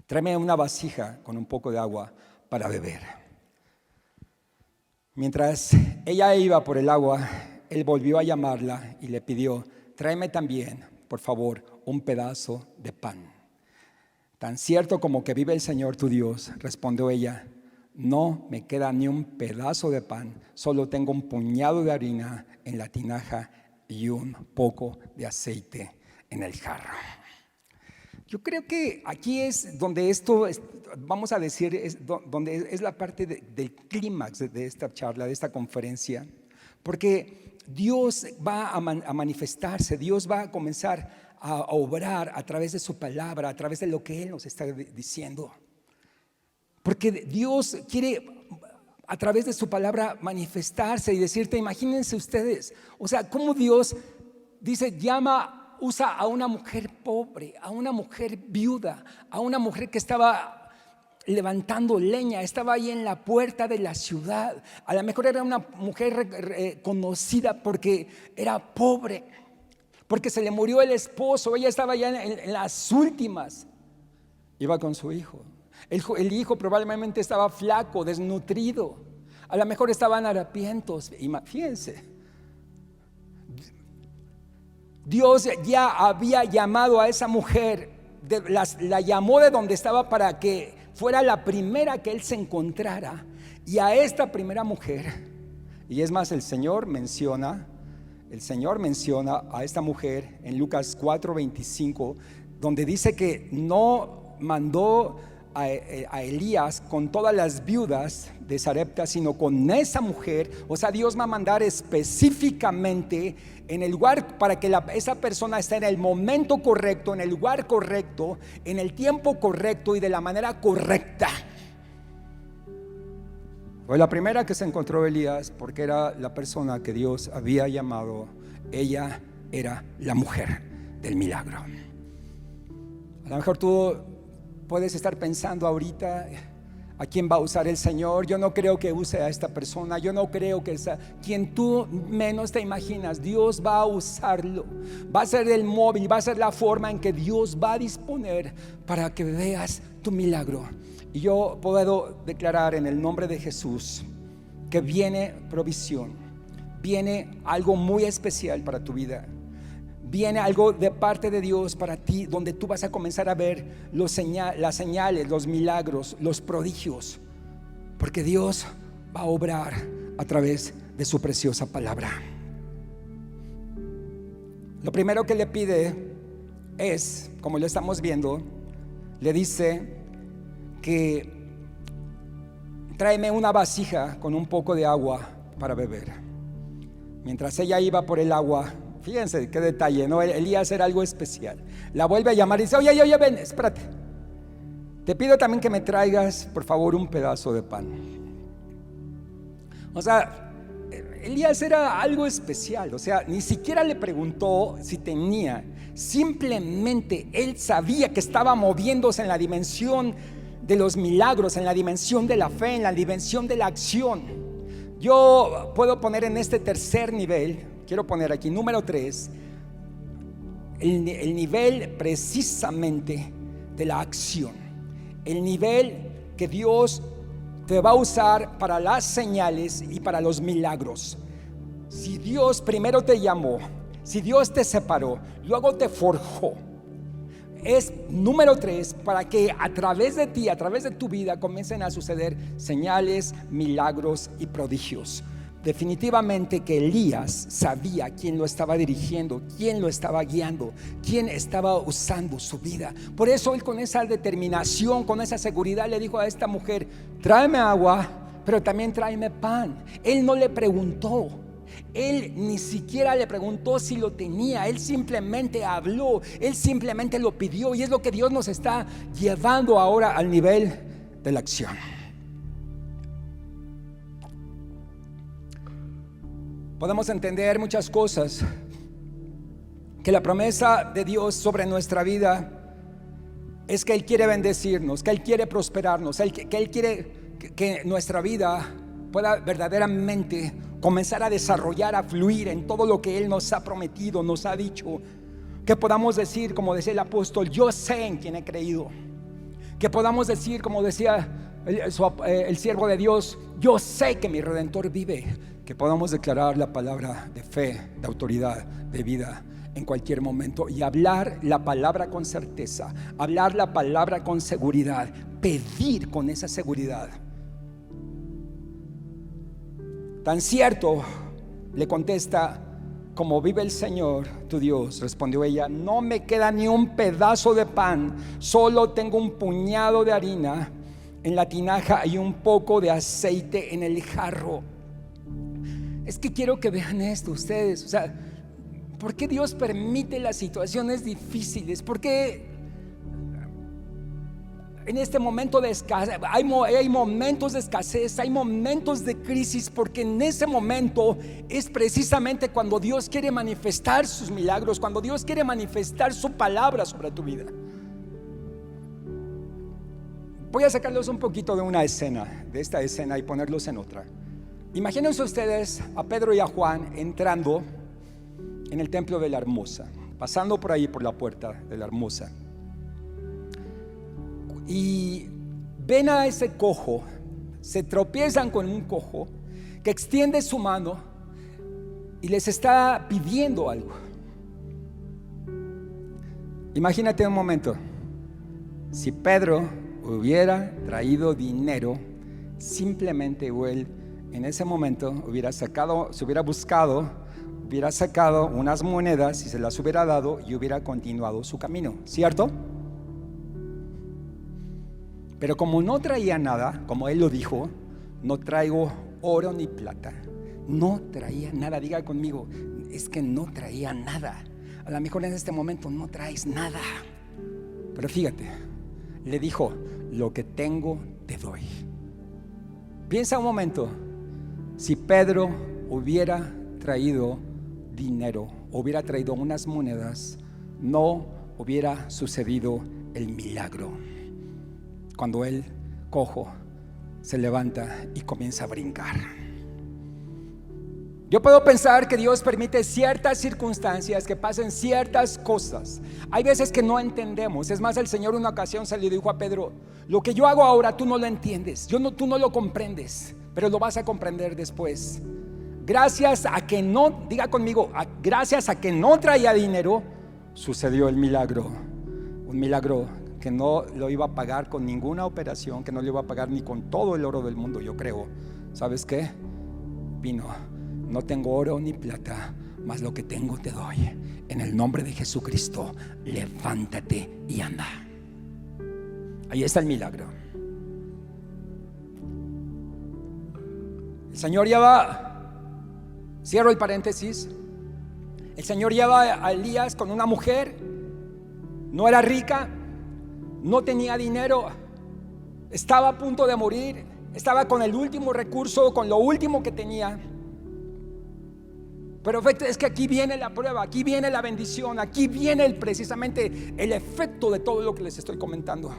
tráeme una vasija con un poco de agua para beber. Mientras ella iba por el agua, él volvió a llamarla y le pidió: tráeme también, por favor, un pedazo de pan. Tan cierto como que vive el Señor tu Dios, respondió ella, no me queda ni un pedazo de pan, solo tengo un puñado de harina en la tinaja y un poco de aceite en el jarro. Yo creo que aquí es donde vamos a decir, donde es la parte del clímax de esta charla, de esta conferencia, porque Dios va a manifestarse, Dios va a comenzar a obrar a través de su palabra, a través de lo que Él nos está diciendo. Porque Dios quiere a través de su palabra manifestarse y decirte, imagínense ustedes, o sea, cómo Dios dice, usa a una mujer pobre, a una mujer viuda, a una mujer que estaba levantando leña, estaba ahí en la puerta de la ciudad. A lo mejor era una mujer conocida porque era pobre, porque se le murió el esposo, ella estaba ya en las últimas, iba con su hijo. El hijo probablemente estaba flaco, desnutrido, a lo mejor estaban harapientos. Fíjense, Dios ya había llamado a esa mujer, la llamó de donde estaba para que fuera la primera que él se encontrara. Y a esta primera mujer, y es más, el Señor menciona a esta mujer en Lucas 4:25, donde dice que no mandó a Elías con todas las viudas de Sarepta, sino con esa mujer. O sea, Dios va a mandar específicamente en el lugar para que esa persona esté en el momento correcto, en el lugar correcto, en el tiempo correcto y de la manera correcta. Fue la primera que se encontró Elías porque era la persona que Dios había llamado. Ella era la mujer del milagro. A lo mejor tú puedes estar pensando ahorita, ¿a quién va a usar el Señor? Yo no creo que use a esta persona. Yo no creo que quien tú menos te imaginas, Dios va a usarlo. Va a ser el móvil, va a ser la forma en que Dios va a disponer para que veas tu milagro. Y yo puedo declarar en el nombre de Jesús que viene provisión, viene algo muy especial para tu vida. Viene algo de parte de Dios para ti, donde tú vas a comenzar a ver las señales, los milagros, los prodigios, porque Dios va a obrar a través de su preciosa palabra. Lo primero que le pide es, como lo estamos viendo, le dice que tráeme una vasija con un poco de agua para beber. Mientras ella iba por el agua, fíjense qué detalle, ¿no? Elías era algo especial. La vuelve a llamar y dice, oye, ven, espérate. Te pido también que me traigas, por favor, un pedazo de pan. O sea, Elías era algo especial. O sea, ni siquiera le preguntó si tenía. Simplemente él sabía que estaba moviéndose en la dimensión de los milagros, en la dimensión de la fe, en la dimensión de la acción. Yo puedo poner en este tercer nivel, quiero poner aquí, número 3, el nivel precisamente de la acción. El nivel que Dios te va a usar para las señales y para los milagros. Si Dios primero te llamó, si Dios te separó, luego te forjó, es número 3, para que a través de ti, a través de tu vida, comiencen a suceder señales, milagros y prodigios. Definitivamente que Elías sabía quién lo estaba dirigiendo, quién lo estaba guiando, quién estaba usando su vida. Por eso él, con esa determinación, con esa seguridad, le dijo a esta mujer: tráeme agua, pero también tráeme pan. Él no le preguntó, él ni siquiera le preguntó si lo tenía. Él simplemente habló, él simplemente lo pidió. Y es lo que Dios nos está llevando ahora al nivel de la acción. Podemos entender muchas cosas, que la promesa de Dios sobre nuestra vida es que Él quiere bendecirnos, que Él quiere prosperarnos, que Él quiere que nuestra vida pueda verdaderamente comenzar a desarrollar, a fluir en todo lo que Él nos ha prometido, nos ha dicho. Que podamos decir, como decía el apóstol: yo sé en quién he creído. Que podamos decir, como decía el siervo de Dios: yo sé que mi Redentor vive. Que podamos declarar la palabra de fe, de autoridad, de vida en cualquier momento, y hablar la palabra con certeza, hablar la palabra con seguridad, pedir con esa seguridad. Tan cierto, le contesta, como vive el Señor tu Dios, respondió ella, no me queda ni un pedazo de pan, solo tengo un puñado de harina en la tinaja y un poco de aceite en el jarro. Es que quiero que vean esto ustedes, o sea, ¿por qué Dios permite las situaciones difíciles? ¿Por qué en este momento de escasez hay momentos de escasez, hay momentos de crisis? Porque en ese momento es precisamente cuando Dios quiere manifestar sus milagros, cuando Dios quiere manifestar su palabra sobre tu vida. Voy a sacarlos un poquito de una escena, de esta escena, y ponerlos en otra. Imagínense ustedes a Pedro y a Juan entrando en el templo de la Hermosa, pasando por ahí, por la puerta de la Hermosa, y ven a ese cojo, se tropiezan con un cojo que extiende su mano y les está pidiendo algo. Imagínate un momento, si Pedro hubiera traído dinero, simplemente él en ese momento hubiera sacado unas monedas y se las hubiera dado y hubiera continuado su camino, ¿cierto? Pero como no traía nada, como él lo dijo, no traigo oro ni plata, no traía nada. Diga conmigo, es que no traía nada. A lo mejor en este momento no traes nada, pero fíjate, le dijo, lo que tengo te doy. Piensa un momento, si Pedro hubiera traído dinero, hubiera traído unas monedas, no hubiera sucedido el milagro. Cuando el cojo se levanta y comienza a brincar. Yo puedo pensar que Dios permite ciertas circunstancias, que pasen ciertas cosas. Hay veces que no entendemos. Es más, el Señor una ocasión se le dijo a Pedro, lo que yo hago ahora tú no lo entiendes, tú no lo comprendes, pero lo vas a comprender después. Gracias a que no, diga conmigo, gracias a que no traía dinero, sucedió el milagro. Un milagro que no lo iba a pagar con ninguna operación, que no lo iba a pagar ni con todo el oro del mundo, yo creo. ¿Sabes qué? Vino, no tengo oro ni plata, mas lo que tengo te doy. En el nombre de Jesucristo, levántate y anda. Ahí está el milagro. El Señor lleva, cierro el paréntesis, el Señor lleva a Elías con una mujer, no era rica, no tenía dinero, estaba a punto de morir, estaba con el último recurso, con lo último que tenía. Pero es que aquí viene la prueba, aquí viene la bendición, aquí viene precisamente el efecto de todo lo que les estoy comentando.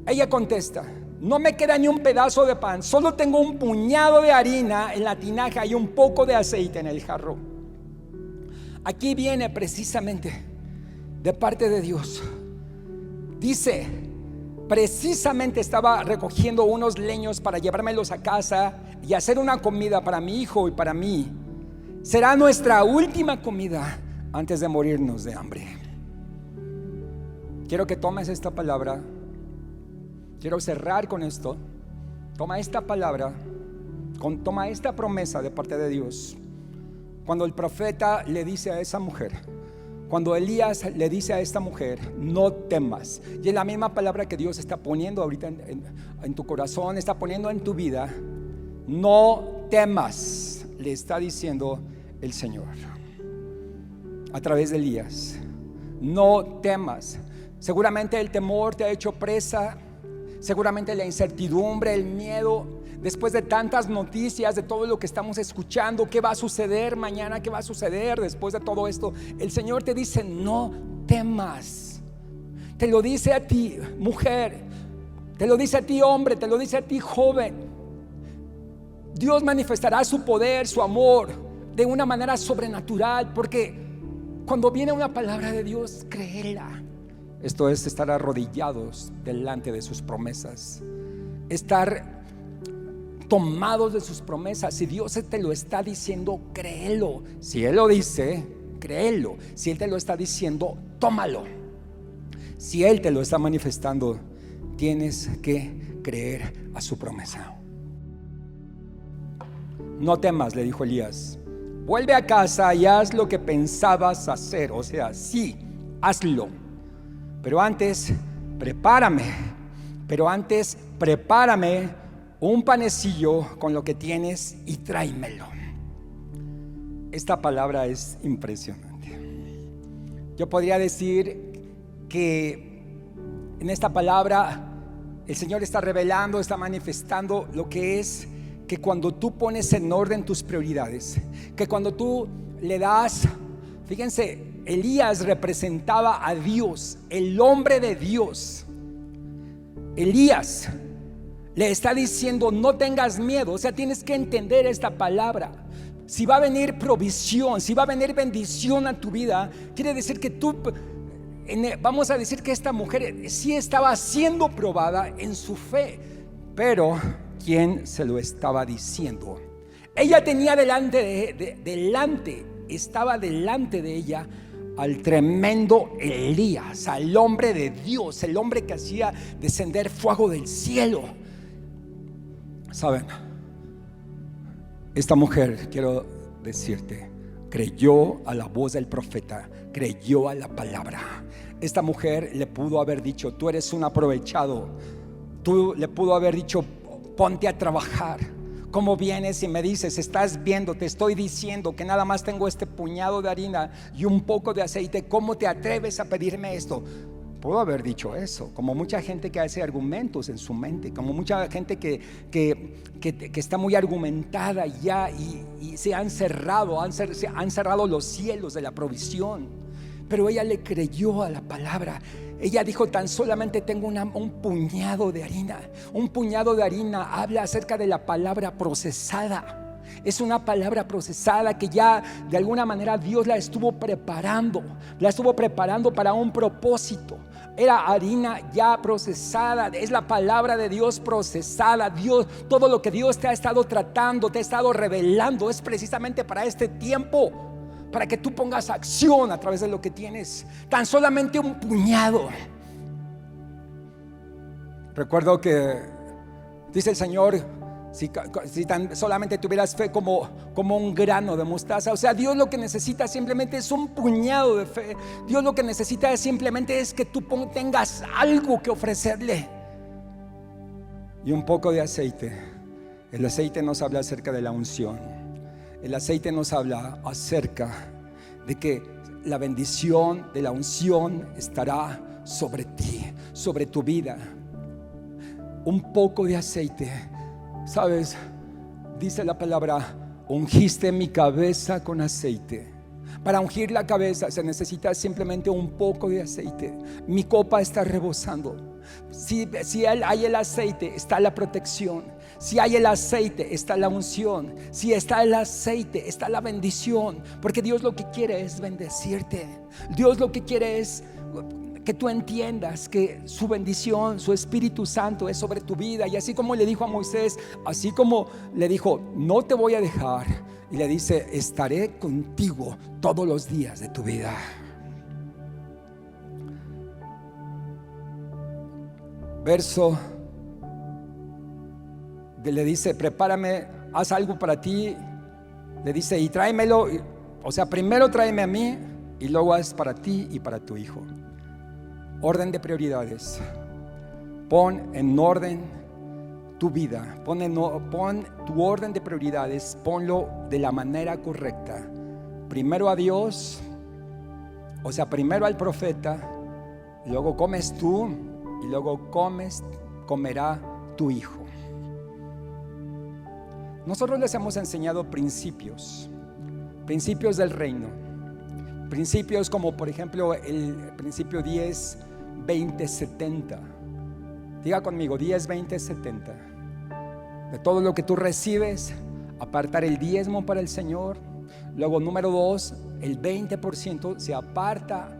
Ella contesta, no me queda ni un pedazo de pan, solo tengo un puñado de harina en la tinaja y un poco de aceite en el jarro. Aquí viene precisamente de parte de Dios. Dice, precisamente estaba recogiendo unos leños para llevármelos a casa y hacer una comida para mi hijo y para mí. Será nuestra última comida antes de morirnos de hambre. Quiero que tomes esta palabra. Quiero cerrar con esto. Toma esta palabra, toma esta promesa de parte de Dios. Cuando el profeta le dice a esa mujer, cuando Elías le dice a esta mujer, no temas, y es la misma palabra que Dios está poniendo ahorita en tu corazón, está poniendo en tu vida. No temas, le está diciendo el Señor a través de Elías. No temas. Seguramente el temor te ha hecho presa, seguramente la incertidumbre, el miedo. Después de tantas noticias, de todo lo que estamos escuchando, ¿qué va a suceder mañana? ¿Qué va a suceder después de todo esto? El Señor te dice, no temas. Te lo dice a ti, mujer. Te lo dice a ti, hombre. Te lo dice a ti, joven. Dios manifestará su poder, su amor, de una manera sobrenatural. Porque cuando viene una palabra de Dios, créela. Esto es estar arrodillados delante de sus promesas. Estar tomados de sus promesas. Si Dios te lo está diciendo, créelo. Si Él lo dice, créelo. Si Él te lo está diciendo, tómalo. Si Él te lo está manifestando, tienes que creer a su promesa. No temas, le dijo Elías. Vuelve a casa y haz lo que pensabas hacer. O sea, sí, hazlo. Pero antes, prepárame un panecillo con lo que tienes y tráemelo. Esta palabra es impresionante. Yo podría decir que en esta palabra el Señor está revelando, está manifestando lo que es que cuando tú pones en orden tus prioridades, que cuando tú le das, fíjense, Elías representaba a Dios, el hombre de Dios. Elías le está diciendo, no tengas miedo. O sea, tienes que entender esta palabra. Si va a venir provisión, si va a venir bendición a tu vida, quiere decir que tú, vamos a decir que esta mujer sí estaba siendo probada en su fe. Pero ¿quién se lo estaba diciendo? Ella tenía estaba delante de ella al tremendo Elías, al hombre de Dios, el hombre que hacía descender fuego del cielo. Saben, esta mujer, quiero decirte, creyó a la voz del profeta, creyó a la palabra. Esta mujer le pudo haber dicho, tú eres un aprovechado. Tú le pudo haber dicho, ponte a trabajar. ¿Cómo vienes y me dices, estás viendo, te estoy diciendo que nada más tengo este puñado de harina y un poco de aceite? ¿Cómo te atreves a pedirme esto? Puedo haber dicho eso, como mucha gente que hace argumentos en su mente, como mucha gente que está muy argumentada ya y se han cerrado los cielos de la provisión. Pero ella le creyó a la palabra. Ella dijo, tan solamente tengo un puñado de harina. Un puñado de harina habla acerca de la palabra procesada. Es una palabra procesada que ya de alguna manera Dios la estuvo preparando para un propósito. Era harina ya procesada, es la palabra de Dios procesada. Dios, todo lo que Dios te ha estado tratando, te ha estado revelando, es precisamente para este tiempo, para que tú pongas acción a través de lo que tienes. Tan solamente un puñado. Recuerdo que dice el Señor, si tan solamente tuvieras fe como un grano de mostaza. O sea, Dios lo que necesita simplemente es un puñado de fe. Dios lo que necesita simplemente es que tú tengas algo que ofrecerle y un poco de aceite. El aceite nos habla acerca de la unción. El aceite nos habla acerca de que la bendición de la unción estará sobre ti, sobre tu vida. Un poco de aceite. ¿Sabes? Dice la palabra, ungiste mi cabeza con aceite. Para ungir la cabeza se necesita simplemente un poco de aceite. Mi copa está rebosando. Si hay el aceite, está la protección. Si hay el aceite, está la unción. Si está el aceite, está la bendición. Porque Dios lo que quiere es bendecirte. Dios lo que quiere es que tú entiendas que su bendición, su Espíritu Santo es sobre tu vida. Y así como le dijo a Moisés, así como le dijo, no te voy a dejar, y le dice, estaré contigo todos los días de tu vida. Verso le dice, prepárame, haz algo para ti. Le dice, y tráemelo, o sea, primero tráeme a mí y luego haz para ti y para tu hijo. Orden de prioridades. Pon en orden tu vida, pon tu orden de prioridades, ponlo de la manera correcta. Primero a Dios, o sea, primero al profeta, luego comes tú y luego comerá tu hijo. Nosotros les hemos enseñado principios del reino, principios como por ejemplo el principio 10, 20, 70. Diga conmigo, 10, 20, 70. De todo lo que tú recibes, apartar el diezmo para el Señor. Luego número 2, el 20% se aparta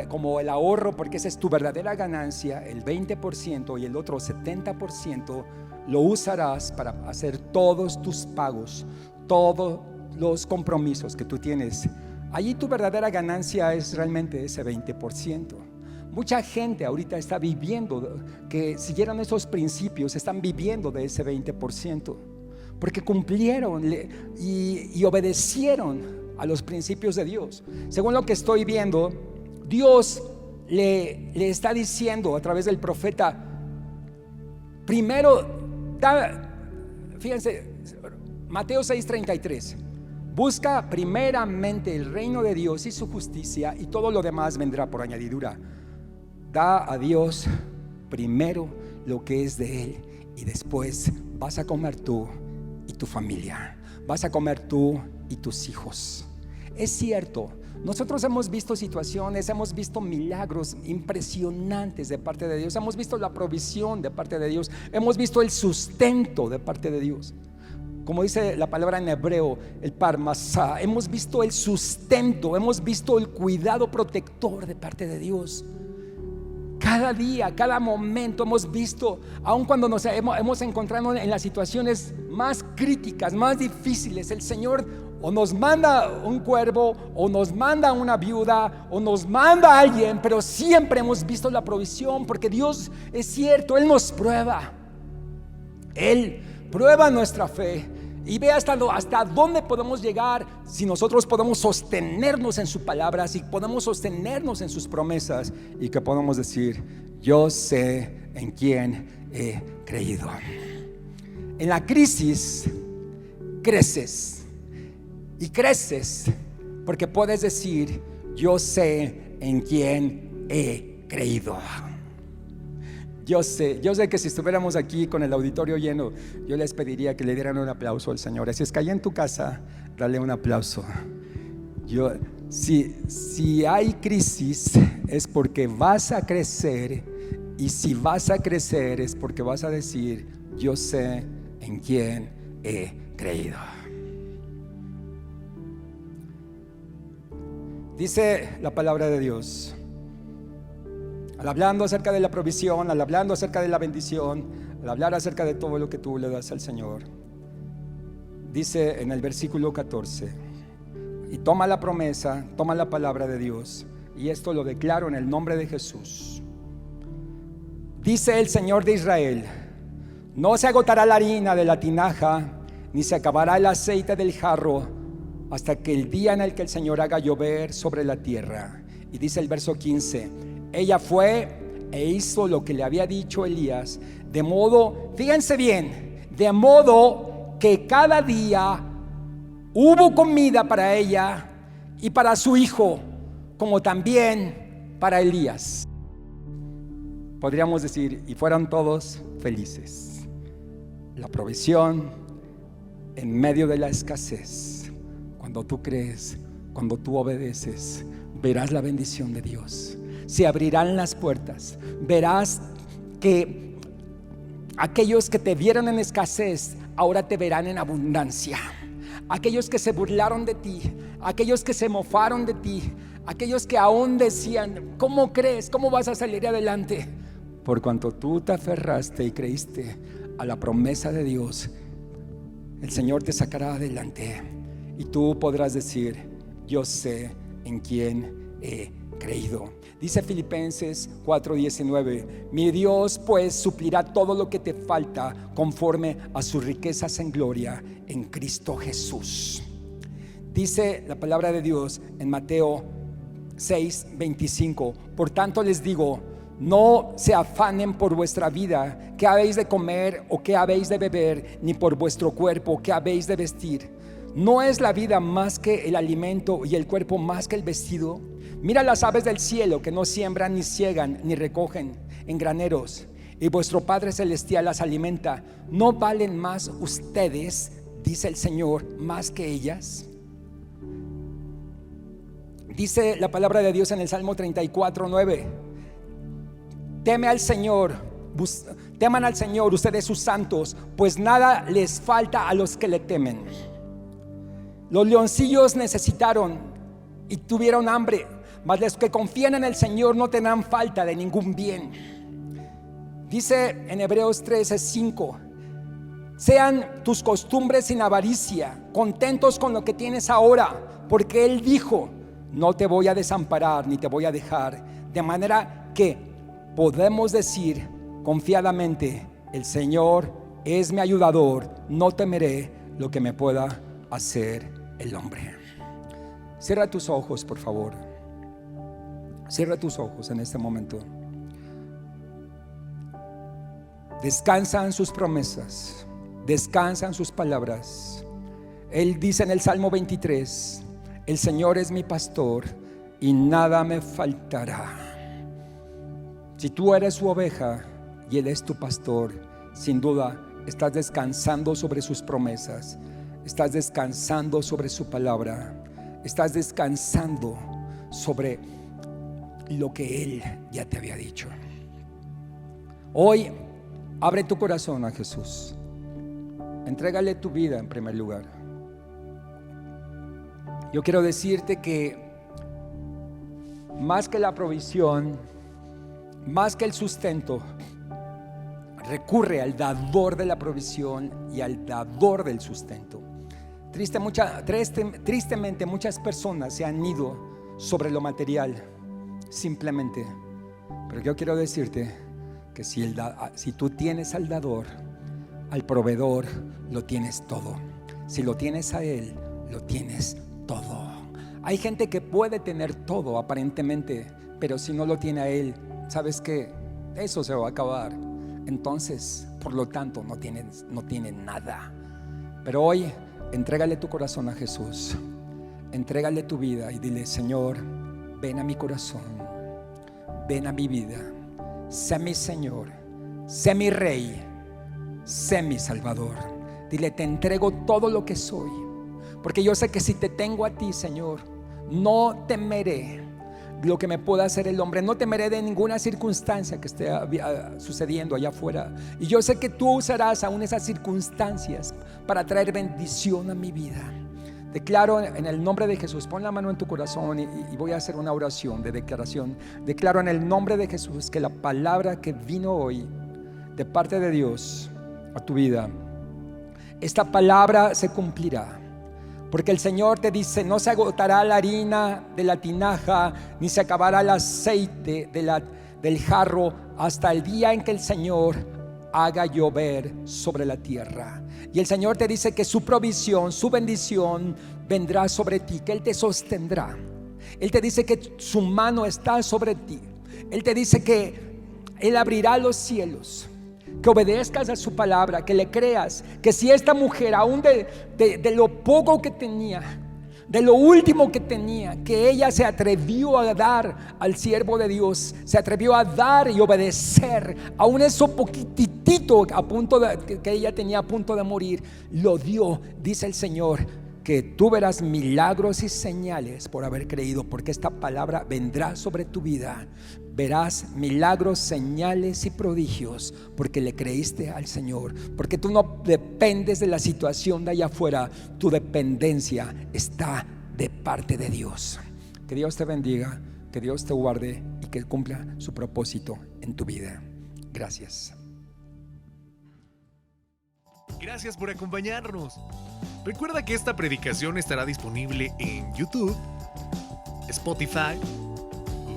como el ahorro, porque esa es tu verdadera ganancia. El 20% y el otro 70% lo usarás para hacer todos tus pagos, todos los compromisos que tú tienes. Allí tu verdadera ganancia es realmente ese 20%. Mucha gente ahorita está viviendo, que siguieron esos principios, están viviendo de ese 20%, porque cumplieron y obedecieron a los principios de Dios. Según lo que estoy viendo, Dios le está diciendo a través del profeta, primero, fíjense, Mateo 6:33, busca primeramente el reino de Dios y su justicia, y todo lo demás vendrá por añadidura. Da a Dios primero lo que es de Él, y después vas a comer tú y tu familia, vas a comer tú y tus hijos. Es cierto, nosotros hemos visto situaciones, hemos visto milagros impresionantes de parte de Dios, hemos visto la provisión de parte de Dios, hemos visto el sustento de parte de Dios. Como dice la palabra en hebreo, el parmasá, hemos visto el sustento, hemos visto el cuidado protector de parte de Dios. Cada día, cada momento hemos visto, aun cuando nos hemos encontrado en las situaciones más críticas, más difíciles, el Señor o nos manda un cuervo, o nos manda una viuda, o nos manda a alguien, pero siempre hemos visto la provisión, porque Dios es cierto, Él nos prueba. Él prueba nuestra fe y ve hasta dónde podemos llegar, si nosotros podemos sostenernos en su palabra, si podemos sostenernos en sus promesas, y que podemos decir, yo sé en quién he creído. En la crisis creces, y creces porque puedes decir, yo sé en quién he creído. Yo sé que si estuviéramos aquí con el auditorio lleno, yo les pediría que le dieran un aplauso al Señor. Así es que allá en tu casa, dale un aplauso. Si hay crisis, es porque vas a crecer, y si vas a crecer es porque vas a decir, yo sé en quién he creído. Dice la palabra de Dios, al hablando acerca de la provisión, al hablando acerca de la bendición, al hablar acerca de todo lo que tú le das al Señor, dice en el versículo 14, y toma la promesa, toma la palabra de Dios, y esto lo declaro en el nombre de Jesús. Dice el Señor de Israel, no se agotará la harina de la tinaja, ni se acabará el aceite del jarro, hasta que el día en el que el Señor haga llover sobre la tierra. Y dice el verso 15, ella fue e hizo lo que le había dicho Elías, de modo, fíjense bien, de modo que cada día hubo comida para ella y para su hijo, como también para Elías. Podríamos decir, y fueron todos felices. La provisión en medio de la escasez. Cuando tú crees, cuando tú obedeces, verás la bendición de Dios. Se abrirán las puertas. Verás que aquellos que te vieron en escasez, ahora te verán en abundancia. Aquellos que se burlaron de ti, aquellos que se mofaron de ti, aquellos que aún decían: ¿cómo crees? ¿Cómo vas a salir adelante? Por cuanto tú te aferraste y creíste a la promesa de Dios, el Señor te sacará adelante y tú podrás decir: yo sé en quién he creído. Dice Filipenses 4:19: mi Dios pues suplirá todo lo que te falta conforme a sus riquezas en gloria en Cristo Jesús. Dice la palabra de Dios en Mateo 6:25: por tanto les digo, no se afanen por vuestra vida, qué habéis de comer o qué habéis de beber, ni por vuestro cuerpo, qué habéis de vestir. ¿No es la vida más que el alimento y el cuerpo más que el vestido? Mira las aves del cielo, que no siembran, ni ciegan, ni recogen en graneros, y vuestro Padre Celestial las alimenta. ¿No valen más ustedes, dice el Señor, más que ellas? Dice la palabra de Dios en el Salmo 34:9: teman al Señor ustedes sus santos, pues nada les falta a los que le temen. Los leoncillos necesitaron y tuvieron hambre, mas los que confían en el Señor no tendrán falta de ningún bien. Dice en Hebreos 13:5: sean tus costumbres sin avaricia, contentos con lo que tienes ahora, porque Él dijo: no te voy a desamparar ni te voy a dejar. De manera que podemos decir confiadamente: el Señor es mi ayudador, no temeré lo que me pueda hacer el hombre. Cierra tus ojos, por favor. Cierra tus ojos en este momento. Descansa en sus promesas, descansa en sus palabras. Él dice en el Salmo 23: el Señor es mi pastor y nada me faltará. Si tú eres su oveja y Él es tu pastor, sin duda estás descansando sobre sus promesas, estás descansando sobre su palabra, estás descansando sobre lo que Él ya te había dicho. Hoy abre tu corazón a Jesús, entrégale tu vida en primer lugar. Yo quiero decirte que más que la provisión, más que el sustento, recurre al dador de la provisión y al dador del sustento. Tristemente muchas personas se han ido sobre lo material simplemente, pero yo quiero decirte que si tú tienes al dador, al proveedor, lo tienes todo. Si lo tienes a Él, lo tienes todo. Hay gente que puede tener todo aparentemente, pero si no lo tiene a Él, ¿sabes qué? Eso se va a acabar. Entonces, por lo tanto, no tienen nada. Pero hoy, entrégale tu corazón a Jesús, entrégale tu vida y dile: Señor, ven a mi corazón, ven a mi vida, sé mi Señor, sé mi Rey, sé mi Salvador. Dile: te entrego todo lo que soy, porque yo sé que si te tengo a ti, Señor, no temeré lo que me pueda hacer el hombre, no temeré de ninguna circunstancia que esté sucediendo allá afuera. Y yo sé que tú usarás aún esas circunstancias para traer bendición a mi vida. Declaro en el nombre de Jesús, pon la mano en tu corazón y voy a hacer una oración de declaración. Declaro en el nombre de Jesús que la palabra que vino hoy de parte de Dios a tu vida, esta palabra se cumplirá. Porque el Señor te dice: no se agotará la harina de la tinaja, ni se acabará el aceite del jarro, hasta el día en que el Señor haga llover sobre la tierra. Y el Señor te dice que su provisión, su bendición vendrá sobre ti, que Él te sostendrá. Él te dice que su mano está sobre ti. Él te dice que Él abrirá los cielos, que obedezcas a su palabra, que le creas, que si esta mujer aún de lo poco que tenía, de lo último que tenía, que ella se atrevió a dar al siervo de Dios, se atrevió a dar y obedecer, aún eso poquitito que ella tenía a punto de morir, lo dio. Dice el Señor que tú verás milagros y señales por haber creído, porque esta palabra vendrá sobre tu vida. Verás milagros, señales y prodigios porque le creíste al Señor, porque tú no dependes de la situación de allá afuera, tu dependencia está de parte de Dios. Que Dios te bendiga, que Dios te guarde y que cumpla su propósito en tu vida. Gracias. Gracias por acompañarnos. Recuerda que esta predicación estará disponible en YouTube, Spotify,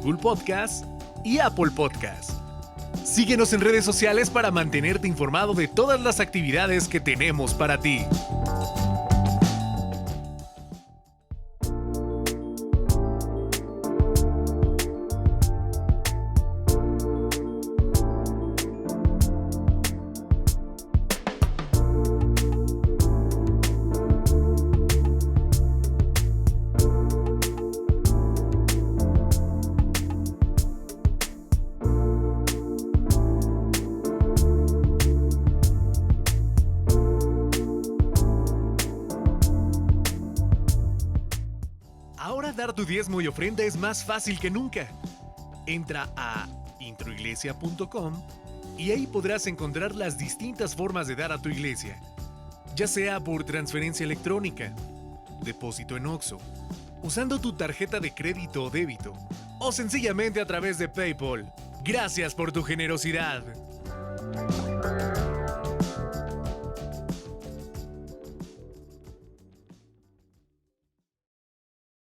Google Podcast y Apple Podcast. Síguenos en redes sociales para mantenerte informado de todas las actividades que tenemos para ti. Ahora dar tu diezmo y ofrenda es más fácil que nunca. Entra a introiglesia.com y ahí podrás encontrar las distintas formas de dar a tu iglesia, ya sea por transferencia electrónica, depósito en Oxxo, usando tu tarjeta de crédito o débito, o sencillamente a través de PayPal. Gracias por tu generosidad.